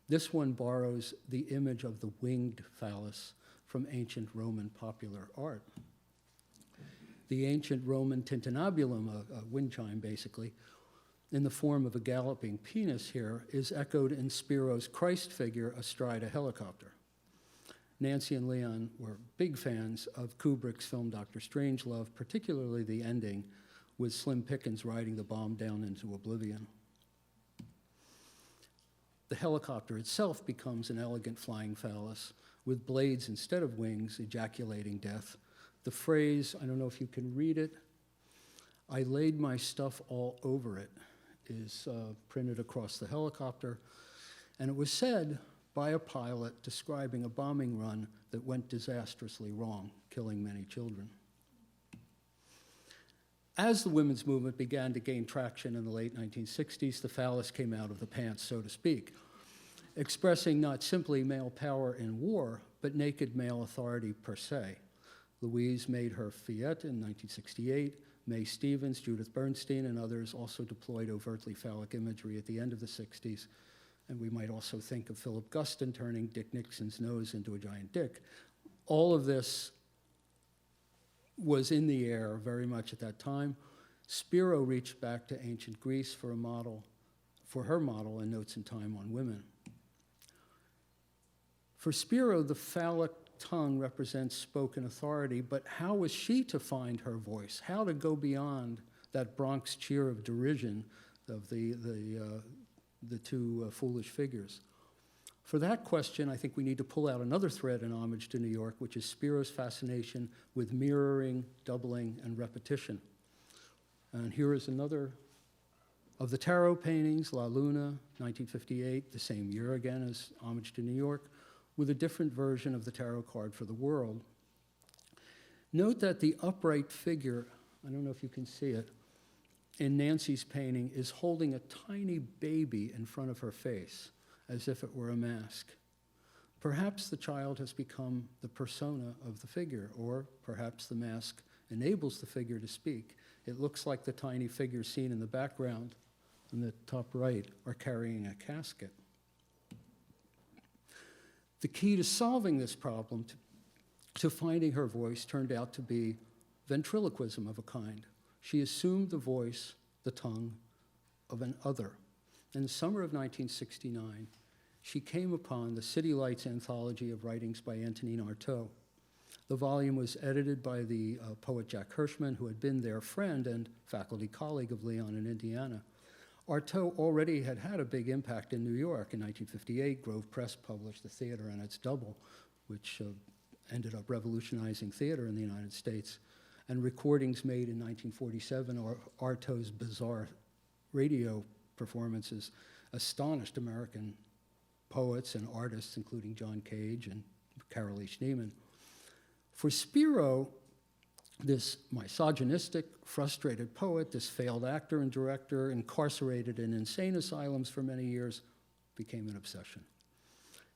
[SPEAKER 1] This one borrows the image of the winged phallus from ancient Roman popular art. The ancient Roman tintinnabulum, a wind chime basically, in the form of a galloping penis here, is echoed in Spiros Christ figure astride a helicopter. Nancy and Leon were big fans of Kubrick's film Dr. Strangelove, particularly the ending with Slim Pickens riding the bomb down into oblivion. The helicopter itself becomes an elegant flying phallus with blades instead of wings, ejaculating death. The phrase, I don't know if you can read it, "I laid my stuff all over it," is printed across the helicopter, and it was said by a pilot describing a bombing run that went disastrously wrong, killing many children. As the women's movement began to gain traction in the late 1960s, the phallus came out of the pants, so to speak, expressing not simply male power in war, but naked male authority per se. Louise made her Fiat in 1968. Mae Stevens, Judith Bernstein, and others also deployed overtly phallic imagery at the end of the 60s. And we might also think of Philip Guston turning Dick Nixon's nose into a giant dick. All of this was in the air very much at that time. Spero reached back to ancient Greece for a model, for her model in Notes in Time on Women. For Spero, the phallic tongue represents spoken authority, but how was she to find her voice? How to go beyond that Bronx cheer of derision of the two foolish figures? For that question, I think we need to pull out another thread in homage to New York, which is Spero's fascination with mirroring, doubling, and repetition. And here is another of the tarot paintings, La Luna, 1958, the same year again as Homage to New York, with a different version of the tarot card for the world. Note that the upright figure, I don't know if you can see it, in Nancy's painting is holding a tiny baby in front of her face, as if it were a mask. Perhaps the child has become the persona of the figure, or perhaps the mask enables the figure to speak. It looks like the tiny figure seen in the background in the top right are carrying a casket. The key to solving this problem, to finding her voice, turned out to be ventriloquism of a kind. She assumed the voice, the tongue, of an other. In the summer of 1969, she came upon the City Lights anthology of writings by Antonin Artaud. The volume was edited by the poet Jack Hirschman, who had been their friend and faculty colleague of Lyon in Indiana. Artaud already had had a big impact in New York. In 1958, Grove Press published The Theater and Its Double, which ended up revolutionizing theater in the United States. And recordings made in 1947, Artaud's bizarre radio performances, astonished American poets and artists, including John Cage and Carol H. Neiman. For Spero, this misogynistic, frustrated poet, this failed actor and director, incarcerated in insane asylums for many years, became an obsession.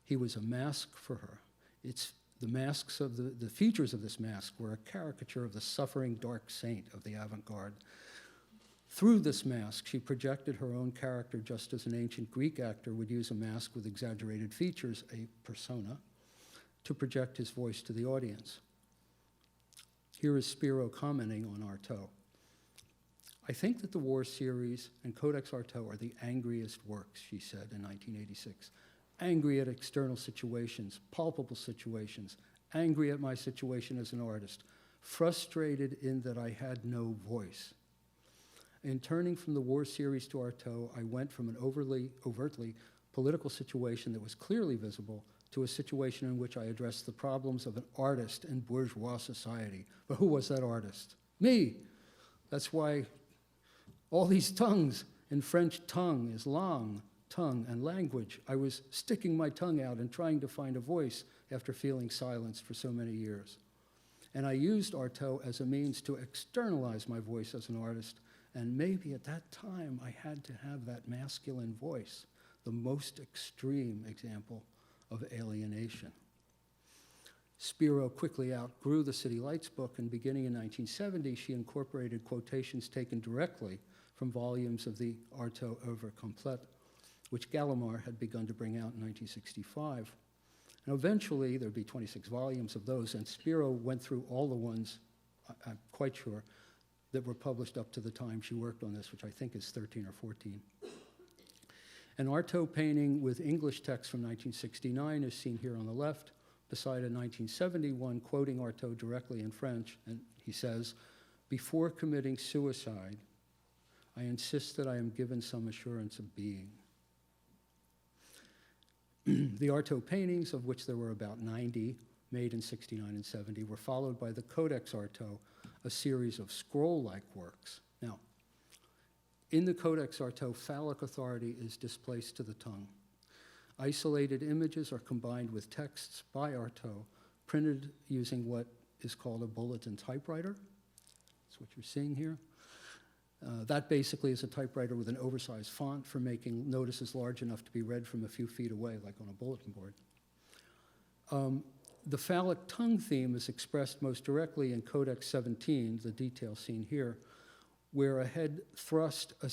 [SPEAKER 1] He was a mask for her. The features of this mask were a caricature of the suffering dark saint of the avant-garde. Through this mask, she projected her own character just as an ancient Greek actor would use a mask with exaggerated features, a persona, to project his voice to the audience. Here is Spero commenting on Artaud. I think that the War series and Codex Artaud are the angriest works, she said in 1986. Angry at external situations, palpable situations, angry at my situation as an artist, frustrated in that I had no voice. In turning from the War series to Artaud, I went from an overtly political situation that was clearly visible to a situation in which I addressed the problems of an artist in bourgeois society. But who was that artist? Me. That's why all these tongues in French, tongue is langue, tongue and language. I was sticking my tongue out and trying to find a voice after feeling silenced for so many years. And I used Artaud as a means to externalize my voice as an artist. And maybe at that time I had to have that masculine voice, the most extreme example of alienation. Spero quickly outgrew the City Lights book, and beginning in 1970, she incorporated quotations taken directly from volumes of the Artaud Œuvre Complète, which Gallimard had begun to bring out in 1965. And eventually, there'd be 26 volumes of those, and Spero went through all the ones, I'm quite sure, that were published up to the time she worked on this, which I think is 13 or 14. An Artaud painting with English text from 1969 is seen here on the left, beside a 1971 quoting Artaud directly in French, and he says, "Before committing suicide, I insist that I am given some assurance of being." The Artaud paintings, of which there were about 90, made in 69 and 70, were followed by the Codex Artaud, a series of scroll-like works. Now, in the Codex Artaud, phallic authority is displaced to the tongue. Isolated images are combined with texts by Artaud, printed using what is called a bulletin typewriter. That's what you're seeing here. That basically is a typewriter with an oversized font for making notices large enough to be read from a few feet away, like on a bulletin board. The phallic tongue theme is expressed most directly in Codex 17, the detail seen here, where a head thrusts a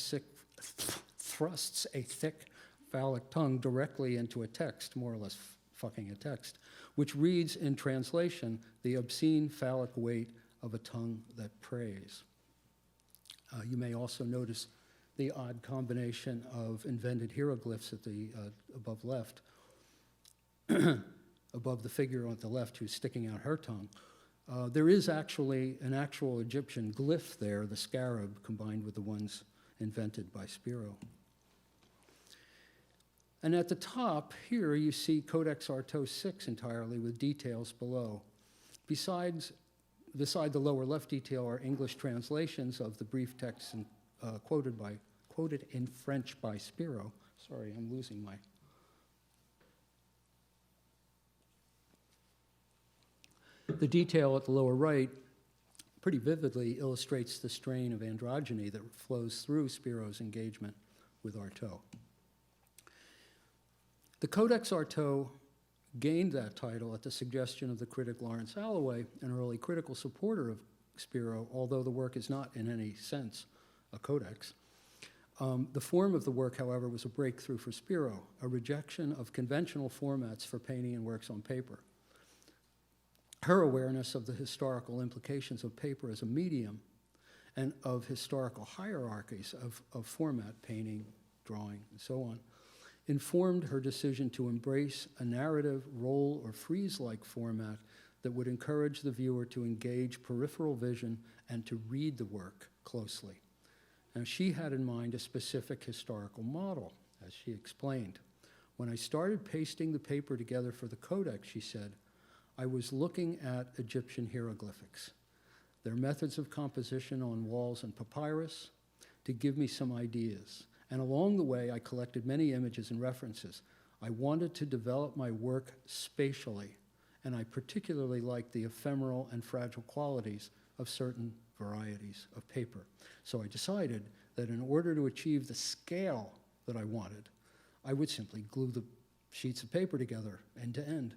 [SPEAKER 1] thick phallic tongue directly into a text, more or less fucking a text, which reads in translation, "the obscene phallic weight of a tongue that prays." You may also notice the odd combination of invented hieroglyphs at the above left, above the figure on the left who's sticking out her tongue. There is actually an actual Egyptian glyph there, the scarab, combined with the ones invented by Spero. And at the top here, you see Codex Artaud 6 entirely with details below. Beside the lower left detail are English translations of the brief texts quoted in French by Spero. Sorry, I'm losing my... The detail at the lower right pretty vividly illustrates the strain of androgyny that flows through Spero's engagement with Artaud. The Codex Artaud gained that title at the suggestion of the critic Lawrence Alloway, an early critical supporter of Spero, although the work is not in any sense a codex. The form of the work, however, was a breakthrough for Spero, a rejection of conventional formats for painting and works on paper. Her awareness of the historical implications of paper as a medium and of historical hierarchies of format, painting, drawing, and so on, informed her decision to embrace a narrative, roll, or frieze-like format that would encourage the viewer to engage peripheral vision and to read the work closely. Now, she had in mind a specific historical model, as she explained. When I started pasting the paper together for the Codex, she said, I was looking at Egyptian hieroglyphics, their methods of composition on walls and papyrus, to give me some ideas. And along the way, I collected many images and references. I wanted to develop my work spatially, and I particularly liked the ephemeral and fragile qualities of certain varieties of paper. So I decided that in order to achieve the scale that I wanted, I would simply glue the sheets of paper together end to end.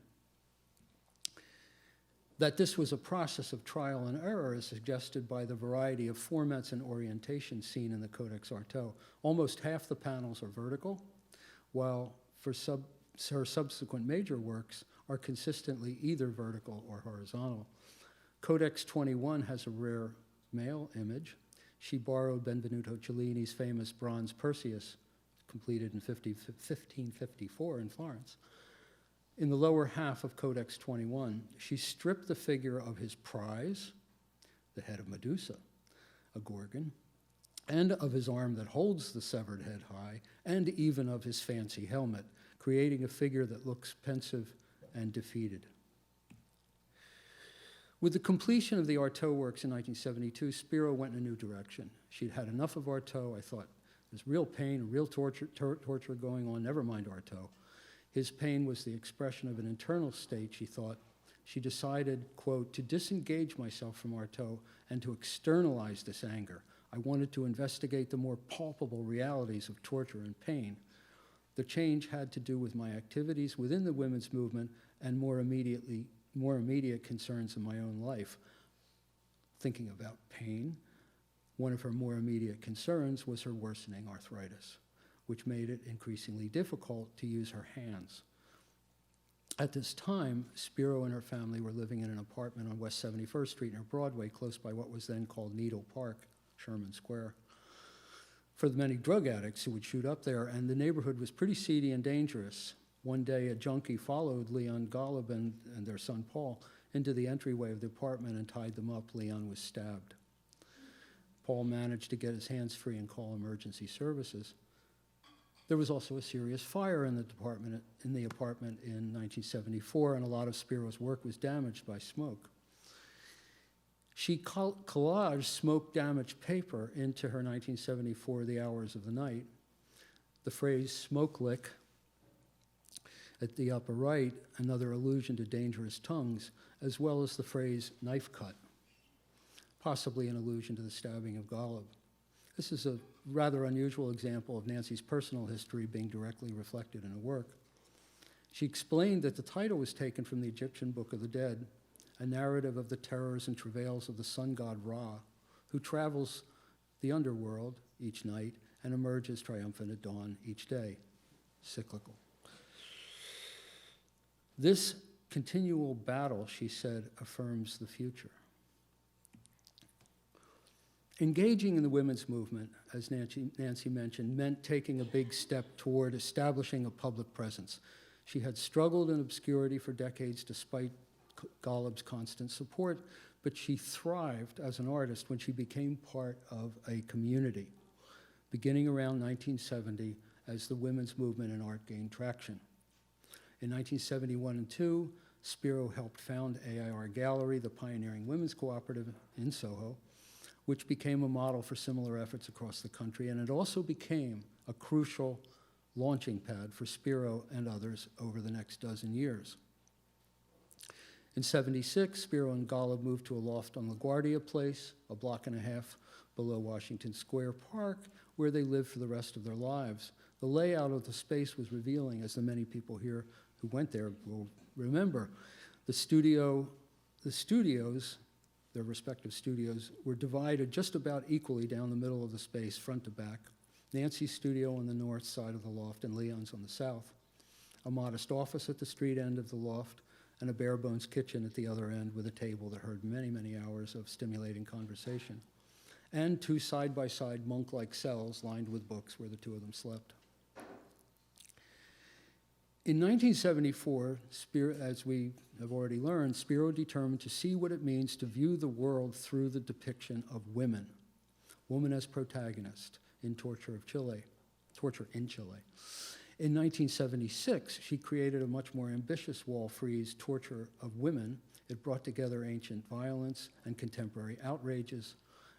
[SPEAKER 1] That this was a process of trial and error is suggested by the variety of formats and orientations seen in the Codex Artaud. Almost half the panels are vertical, while for her subsequent major works are consistently either vertical or horizontal. Codex 21 has a rare male image. She borrowed Benvenuto Cellini's famous bronze Perseus, completed in 1554 in Florence. In the lower half of Codex 21, she stripped the figure of his prize, the head of Medusa, a Gorgon, and of his arm that holds the severed head high, and even of his fancy helmet, creating a figure that looks pensive and defeated. With the completion of the Artaud works in 1972, Spero went in a new direction. She'd had enough of Artaud. I thought, there's real pain, real torture going on, never mind Artaud. His pain was the expression of an internal state, she thought. She decided, quote, to disengage myself from Artaud and to externalize this anger. I wanted to investigate the more palpable realities of torture and pain. The change had to do with my activities within the women's movement and more immediate concerns in my own life. Thinking about pain, one of her more immediate concerns was her worsening arthritis, which made it increasingly difficult to use her hands. At this time, Spero and her family were living in an apartment on West 71st Street near Broadway, close by what was then called Needle Park, Sherman Square, for the many drug addicts who would shoot up there, and the neighborhood was pretty seedy and dangerous. One day, a junkie followed Leon Golub and their son Paul into the entryway of the apartment and tied them up. Leon was stabbed. Paul managed to get his hands free and call emergency services. There was also a serious fire in the apartment in 1974, and a lot of Spero's work was damaged by smoke. She collaged smoke-damaged paper into her 1974 The Hours of the Night. The phrase smoke lick at the upper right, another allusion to dangerous tongues, as well as the phrase knife cut, possibly an allusion to the stabbing of Golub. This is a rather unusual example of Nancy's personal history being directly reflected in her work. She explained that the title was taken from the Egyptian Book of the Dead, a narrative of the terrors and travails of the sun god Ra, who travels the underworld each night and emerges triumphant at dawn each day, cyclical. This continual battle, she said, affirms the future. Engaging in the women's movement, as Nancy mentioned, meant taking a big step toward establishing a public presence. She had struggled in obscurity for decades despite Golub's constant support, but she thrived as an artist when she became part of a community, beginning around 1970 as the women's movement in art gained traction. In 1971 and 2, Spero helped found AIR Gallery, the pioneering women's cooperative in Soho, which became a model for similar efforts across the country, and it also became a crucial launching pad for Spero and others over the next dozen years. In '76, Spero and Golub moved to a loft on LaGuardia Place, a block and a half below Washington Square Park, where they lived for the rest of their lives. The layout of the space was revealing, as the many people here who went there will remember. The studios, their respective studios, were divided just about equally down the middle of the space, front to back, Nancy's studio on the north side of the loft and Leon's on the south, a modest office at the street end of the loft, and a bare-bones kitchen at the other end with a table that heard many, many hours of stimulating conversation, and 2 side-by-side monk-like cells lined with books where the 2 of them slept. In 1974, as we have already learned, Spero determined to see what it means to view the world through the depiction of women as protagonist in Torture in Chile. In 1976, she created a much more ambitious wall frieze, Torture of Women. It brought together ancient violence and contemporary outrages.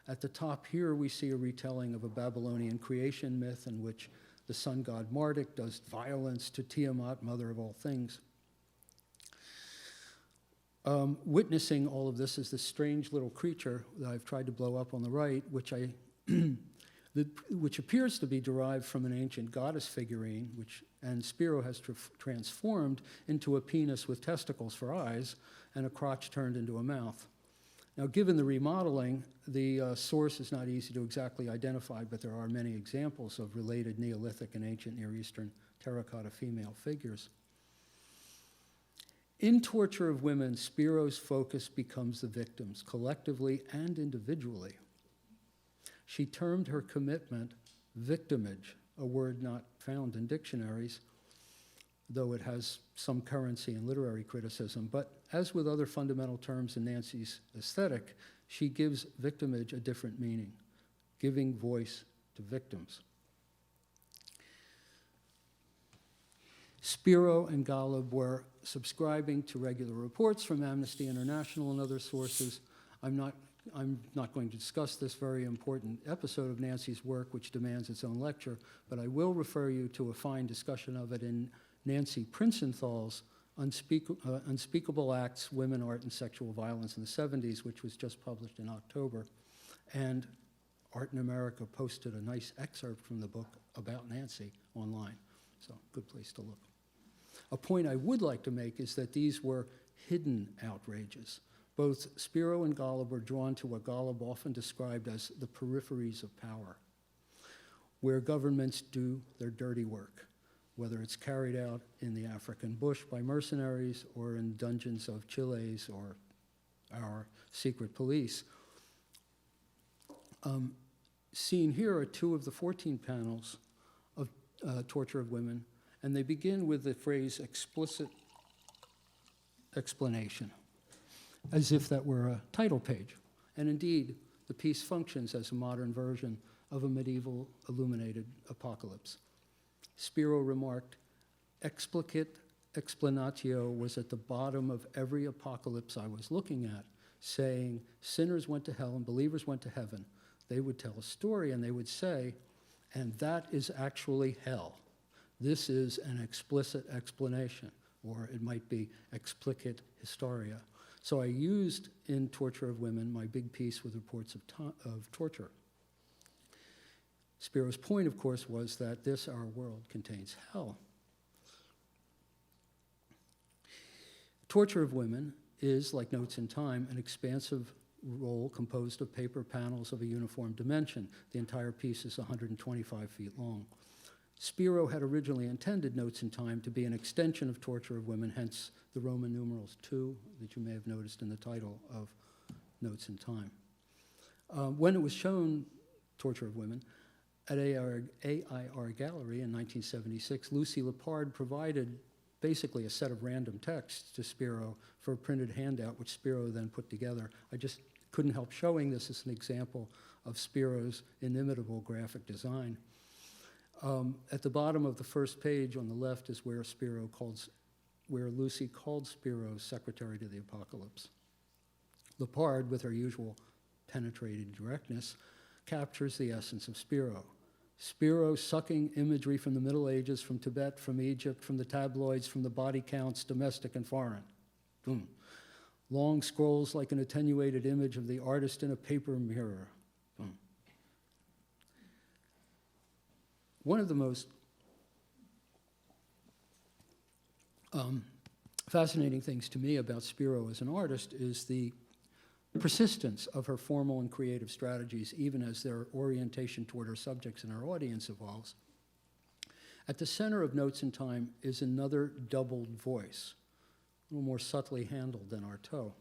[SPEAKER 1] At the top here, we see a retelling of a Babylonian creation myth in which the sun god Marduk does violence to Tiamat, mother of all things. Witnessing all of this is this strange little creature that I've tried to blow up on the right, which appears to be derived from an ancient goddess figurine, and Spero has transformed into a penis with testicles for eyes and a crotch turned into a mouth. Now, given the remodeling, the source is not easy to exactly identify, but there are many examples of related Neolithic and ancient Near Eastern terracotta female figures. In Torture of Women, Spero's focus becomes the victims, collectively and individually. She termed her commitment victimage, a word not found in dictionaries, though it has some currency in literary criticism. But as with other fundamental terms in Nancy's aesthetic, she gives victimage a different meaning, giving voice to victims. Spero and Golub were subscribing to regular reports from Amnesty International and other sources. I'm not going to discuss this very important episode of Nancy's work, which demands its own lecture, but I will refer you to a fine discussion of it in Nancy Princenthal's Unspeakable Acts, Women, Art, and Sexual Violence in the 70s, which was just published in October. And Art in America posted a nice excerpt from the book about Nancy online. So, good place to look. A point I would like to make is that these were hidden outrages. Both Spero and Golub were drawn to what Golub often described as the peripheries of power, where governments do their dirty work, whether it's carried out in the African bush by mercenaries or in dungeons of Chile's or our secret police. Seen here are 2 of the 14 panels of Torture of Women, and they begin with the phrase explicit explanation, as if that were a title page. And indeed, the piece functions as a modern version of a medieval illuminated apocalypse. Spero remarked, explicit explanatio was at the bottom of every apocalypse I was looking at, saying sinners went to hell and believers went to heaven. They would tell a story and they would say, and that is actually hell. This is an explicit explanation, or it might be explicit historia. So I used in Torture of Women my big piece with reports of torture. Spero's point, of course, was that this, our world, contains hell. Torture of Women is, like Notes in Time, an expansive roll composed of paper panels of a uniform dimension. The entire piece is 125 feet long. Spero had originally intended Notes in Time to be an extension of Torture of Women, hence the Roman numerals 2 that you may have noticed in the title of Notes in Time. When it was shown, Torture of Women, at AIR Gallery in 1976, Lucy Lepard provided basically a set of random texts to Spero for a printed handout, which Spero then put together. I just couldn't help showing this as an example of Spero's inimitable graphic design. At the bottom of the first page on the left is where Lucy called Spero secretary to the apocalypse. Lepard, with her usual penetrating directness, captures the essence of Spero. Spero sucking imagery from the Middle Ages, from Tibet, from Egypt, from the tabloids, from the body counts, domestic and foreign. Boom. Long scrolls like an attenuated image of the artist in a paper mirror. Boom. One of the most fascinating things to me about Spero as an artist is the persistence of her formal and creative strategies, even as their orientation toward her subjects and her audience evolves. At the center of Notes in Time is another doubled voice, a little more subtly handled than Artaud.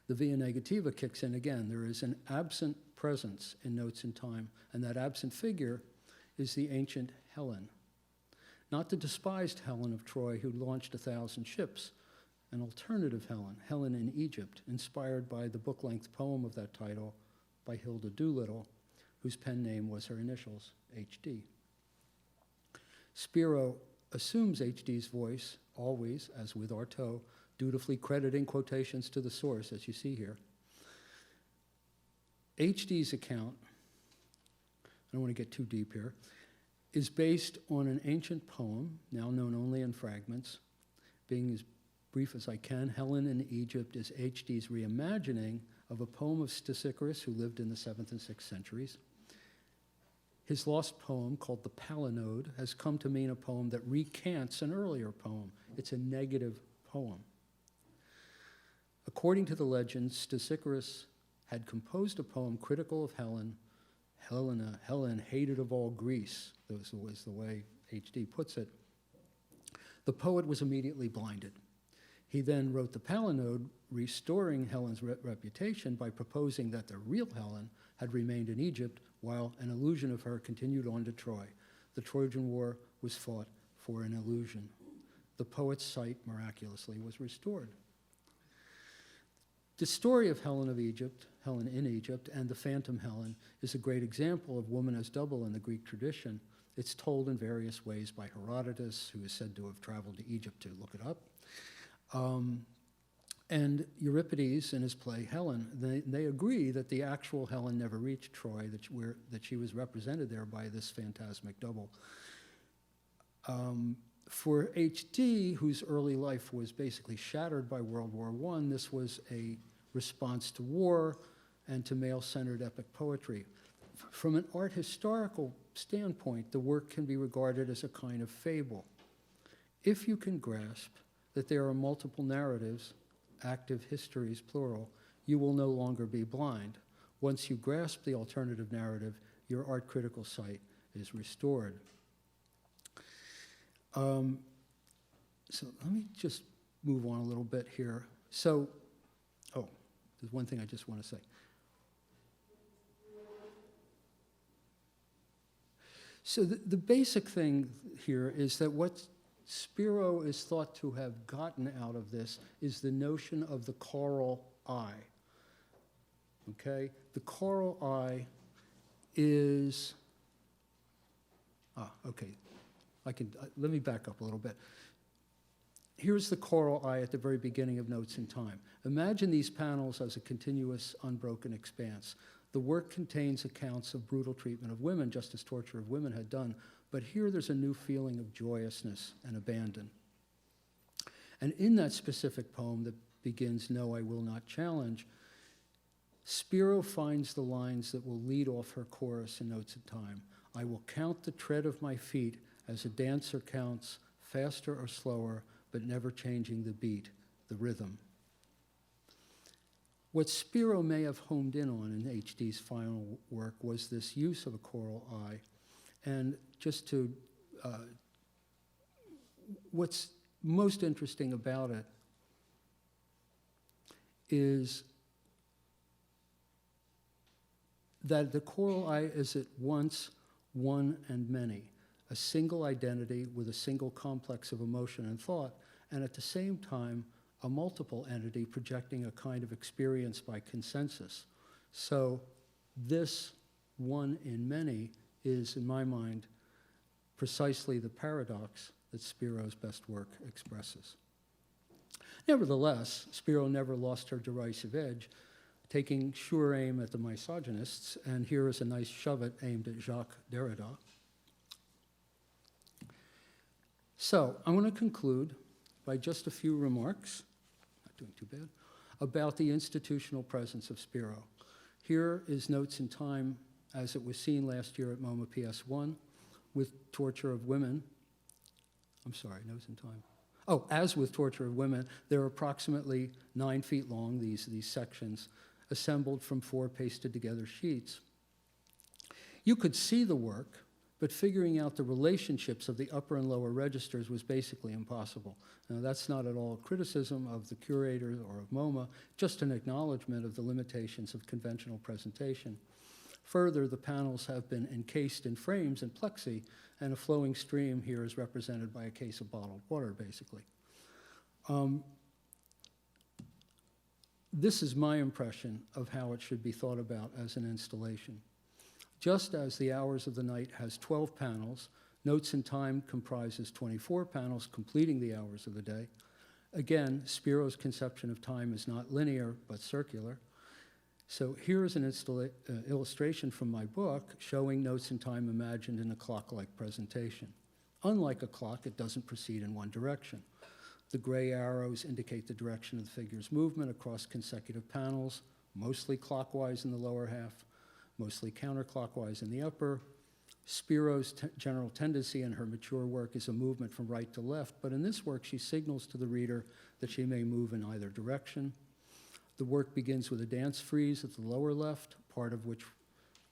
[SPEAKER 1] The via negativa kicks in again. There is an absent presence in Notes in Time, and that absent figure is the ancient Helen. Not the despised Helen of Troy who launched 1,000 ships, an alternative Helen, Helen in Egypt, inspired by the book-length poem of that title by Hilda Doolittle, whose pen name was her initials, H.D. Spero assumes H.D.'s voice, always, as with Artaud, dutifully crediting quotations to the source, as you see here. H.D.'s account, I don't want to get too deep here, is based on an ancient poem, now known only in fragments. Being as brief as I can, Helen in Egypt is H.D.'s reimagining of a poem of Stesichorus, who lived in the 7th and 6th centuries. His lost poem, called the Palinode, has come to mean a poem that recants an earlier poem. It's a negative poem. According to the legend, Stesichorus had composed a poem critical of Helen, Helena, Helen, hated of all Greece, that was the way H.D. puts it. The poet was immediately blinded. He then wrote the Palinode, restoring Helen's reputation by proposing that the real Helen had remained in Egypt while an illusion of her continued on to Troy. The Trojan War was fought for an illusion. The poet's sight miraculously was restored. The story of Helen of Egypt, Helen in Egypt, and the Phantom Helen is a great example of woman as double in the Greek tradition. It's told in various ways by Herodotus, who is said to have traveled to Egypt to look it up, and Euripides in his play Helen. They agree that the actual Helen never reached Troy, that she was represented there by this phantasmic double. For H.D., whose early life was basically shattered by World War I, this was a response to war and to male-centered epic poetry. From an art historical standpoint, the work can be regarded as a kind of fable. If you can grasp that there are multiple narratives, active histories, plural, you will no longer be blind. Once you grasp the alternative narrative, your art critical sight is restored. So let me just move on a little bit here. So, there's one thing I just want to say. So the basic thing here is that what Spero is thought to have gotten out of this is the notion of the choral eye. Okay? The choral eye is, let me back up a little bit. Here's the choral eye at the very beginning of Notes in Time. Imagine these panels as a continuous, unbroken expanse. The work contains accounts of brutal treatment of women, just as torture of women had done, but here there's a new feeling of joyousness and abandon. And in that specific poem that begins, "No, I will not challenge," Spero finds the lines that will lead off her chorus in Notes in Time. "I will count the tread of my feet as a dancer counts, faster or slower, but never changing the beat, the rhythm." What Spero may have homed in on in H.D.'s final work was this use of a choral eye. And just to, what's most interesting about it is that the choral eye is at once one and many, a single identity with a single complex of emotion and thought, and at the same time, a multiple entity projecting a kind of experience by consensus. So this one in many is, in my mind, precisely the paradox that Spero's best work expresses. Nevertheless, Spero never lost her derisive edge, taking sure aim at the misogynists, and here is a nice shove-it aimed at Jacques Derrida. So I want to conclude by just a few remarks, not doing too bad, about the institutional presence of Spero. Here is Notes in Time as it was seen last year at MoMA PS1 with torture of women. I'm sorry, Notes in Time. Oh, as with Torture of Women, they're approximately 9 feet long, these sections, assembled from 4 pasted together sheets. You could see the work, but figuring out the relationships of the upper and lower registers was basically impossible. Now, that's not at all a criticism of the curator or of MoMA, just an acknowledgement of the limitations of conventional presentation. Further, the panels have been encased in frames and plexi, and a flowing stream here is represented by a case of bottled water, basically. This is my impression of how it should be thought about as an installation. Just as the Hours of the Night has 12 panels, Notes in Time comprises 24 panels, completing the hours of the day. Again, Spiro's conception of time is not linear, but circular. So here is an illustration from my book showing Notes in Time imagined in a clock-like presentation. Unlike a clock, it doesn't proceed in one direction. The gray arrows indicate the direction of the figure's movement across consecutive panels, mostly clockwise in the lower half, mostly counterclockwise in the upper. Spiro's general tendency in her mature work is a movement from right to left, but in this work she signals to the reader that she may move in either direction. The work begins with a dance frieze at the lower left, part of which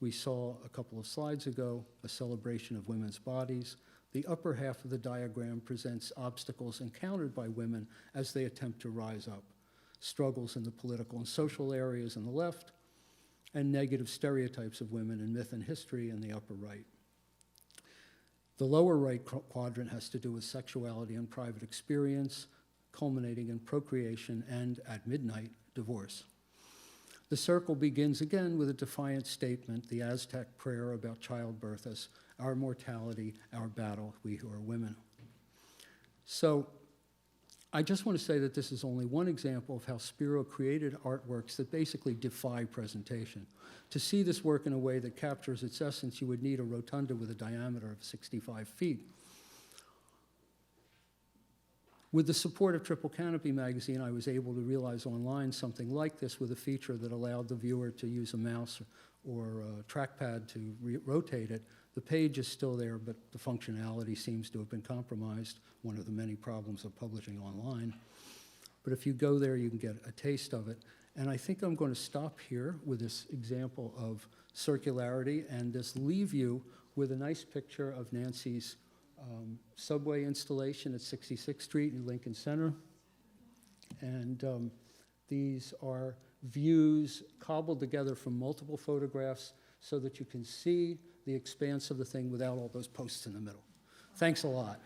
[SPEAKER 1] we saw a couple of slides ago, a celebration of women's bodies. The upper half of the diagram presents obstacles encountered by women as they attempt to rise up, struggles in the political and social areas on the left, and negative stereotypes of women in myth and history in the upper right. The lower right quadrant has to do with sexuality and private experience, culminating in procreation and, at midnight, divorce. The circle begins again with a defiant statement, the Aztec prayer about childbirth as our mortality, our battle, we who are women. So I just want to say that this is only one example of how Spero created artworks that basically defy presentation. To see this work in a way that captures its essence, you would need a rotunda with a diameter of 65 feet. With the support of Triple Canopy magazine, I was able to realize online something like this with a feature that allowed the viewer to use a mouse or a trackpad to rotate it. The page is still there, but the functionality seems to have been compromised, one of the many problems of publishing online. But if you go there, you can get a taste of it. And I think I'm going to stop here with this example of circularity and just leave you with a nice picture of Nancy's subway installation at 66th Street in Lincoln Center. And these are views cobbled together from multiple photographs so that you can see the expanse of the thing without all those posts in the middle. Thanks a lot.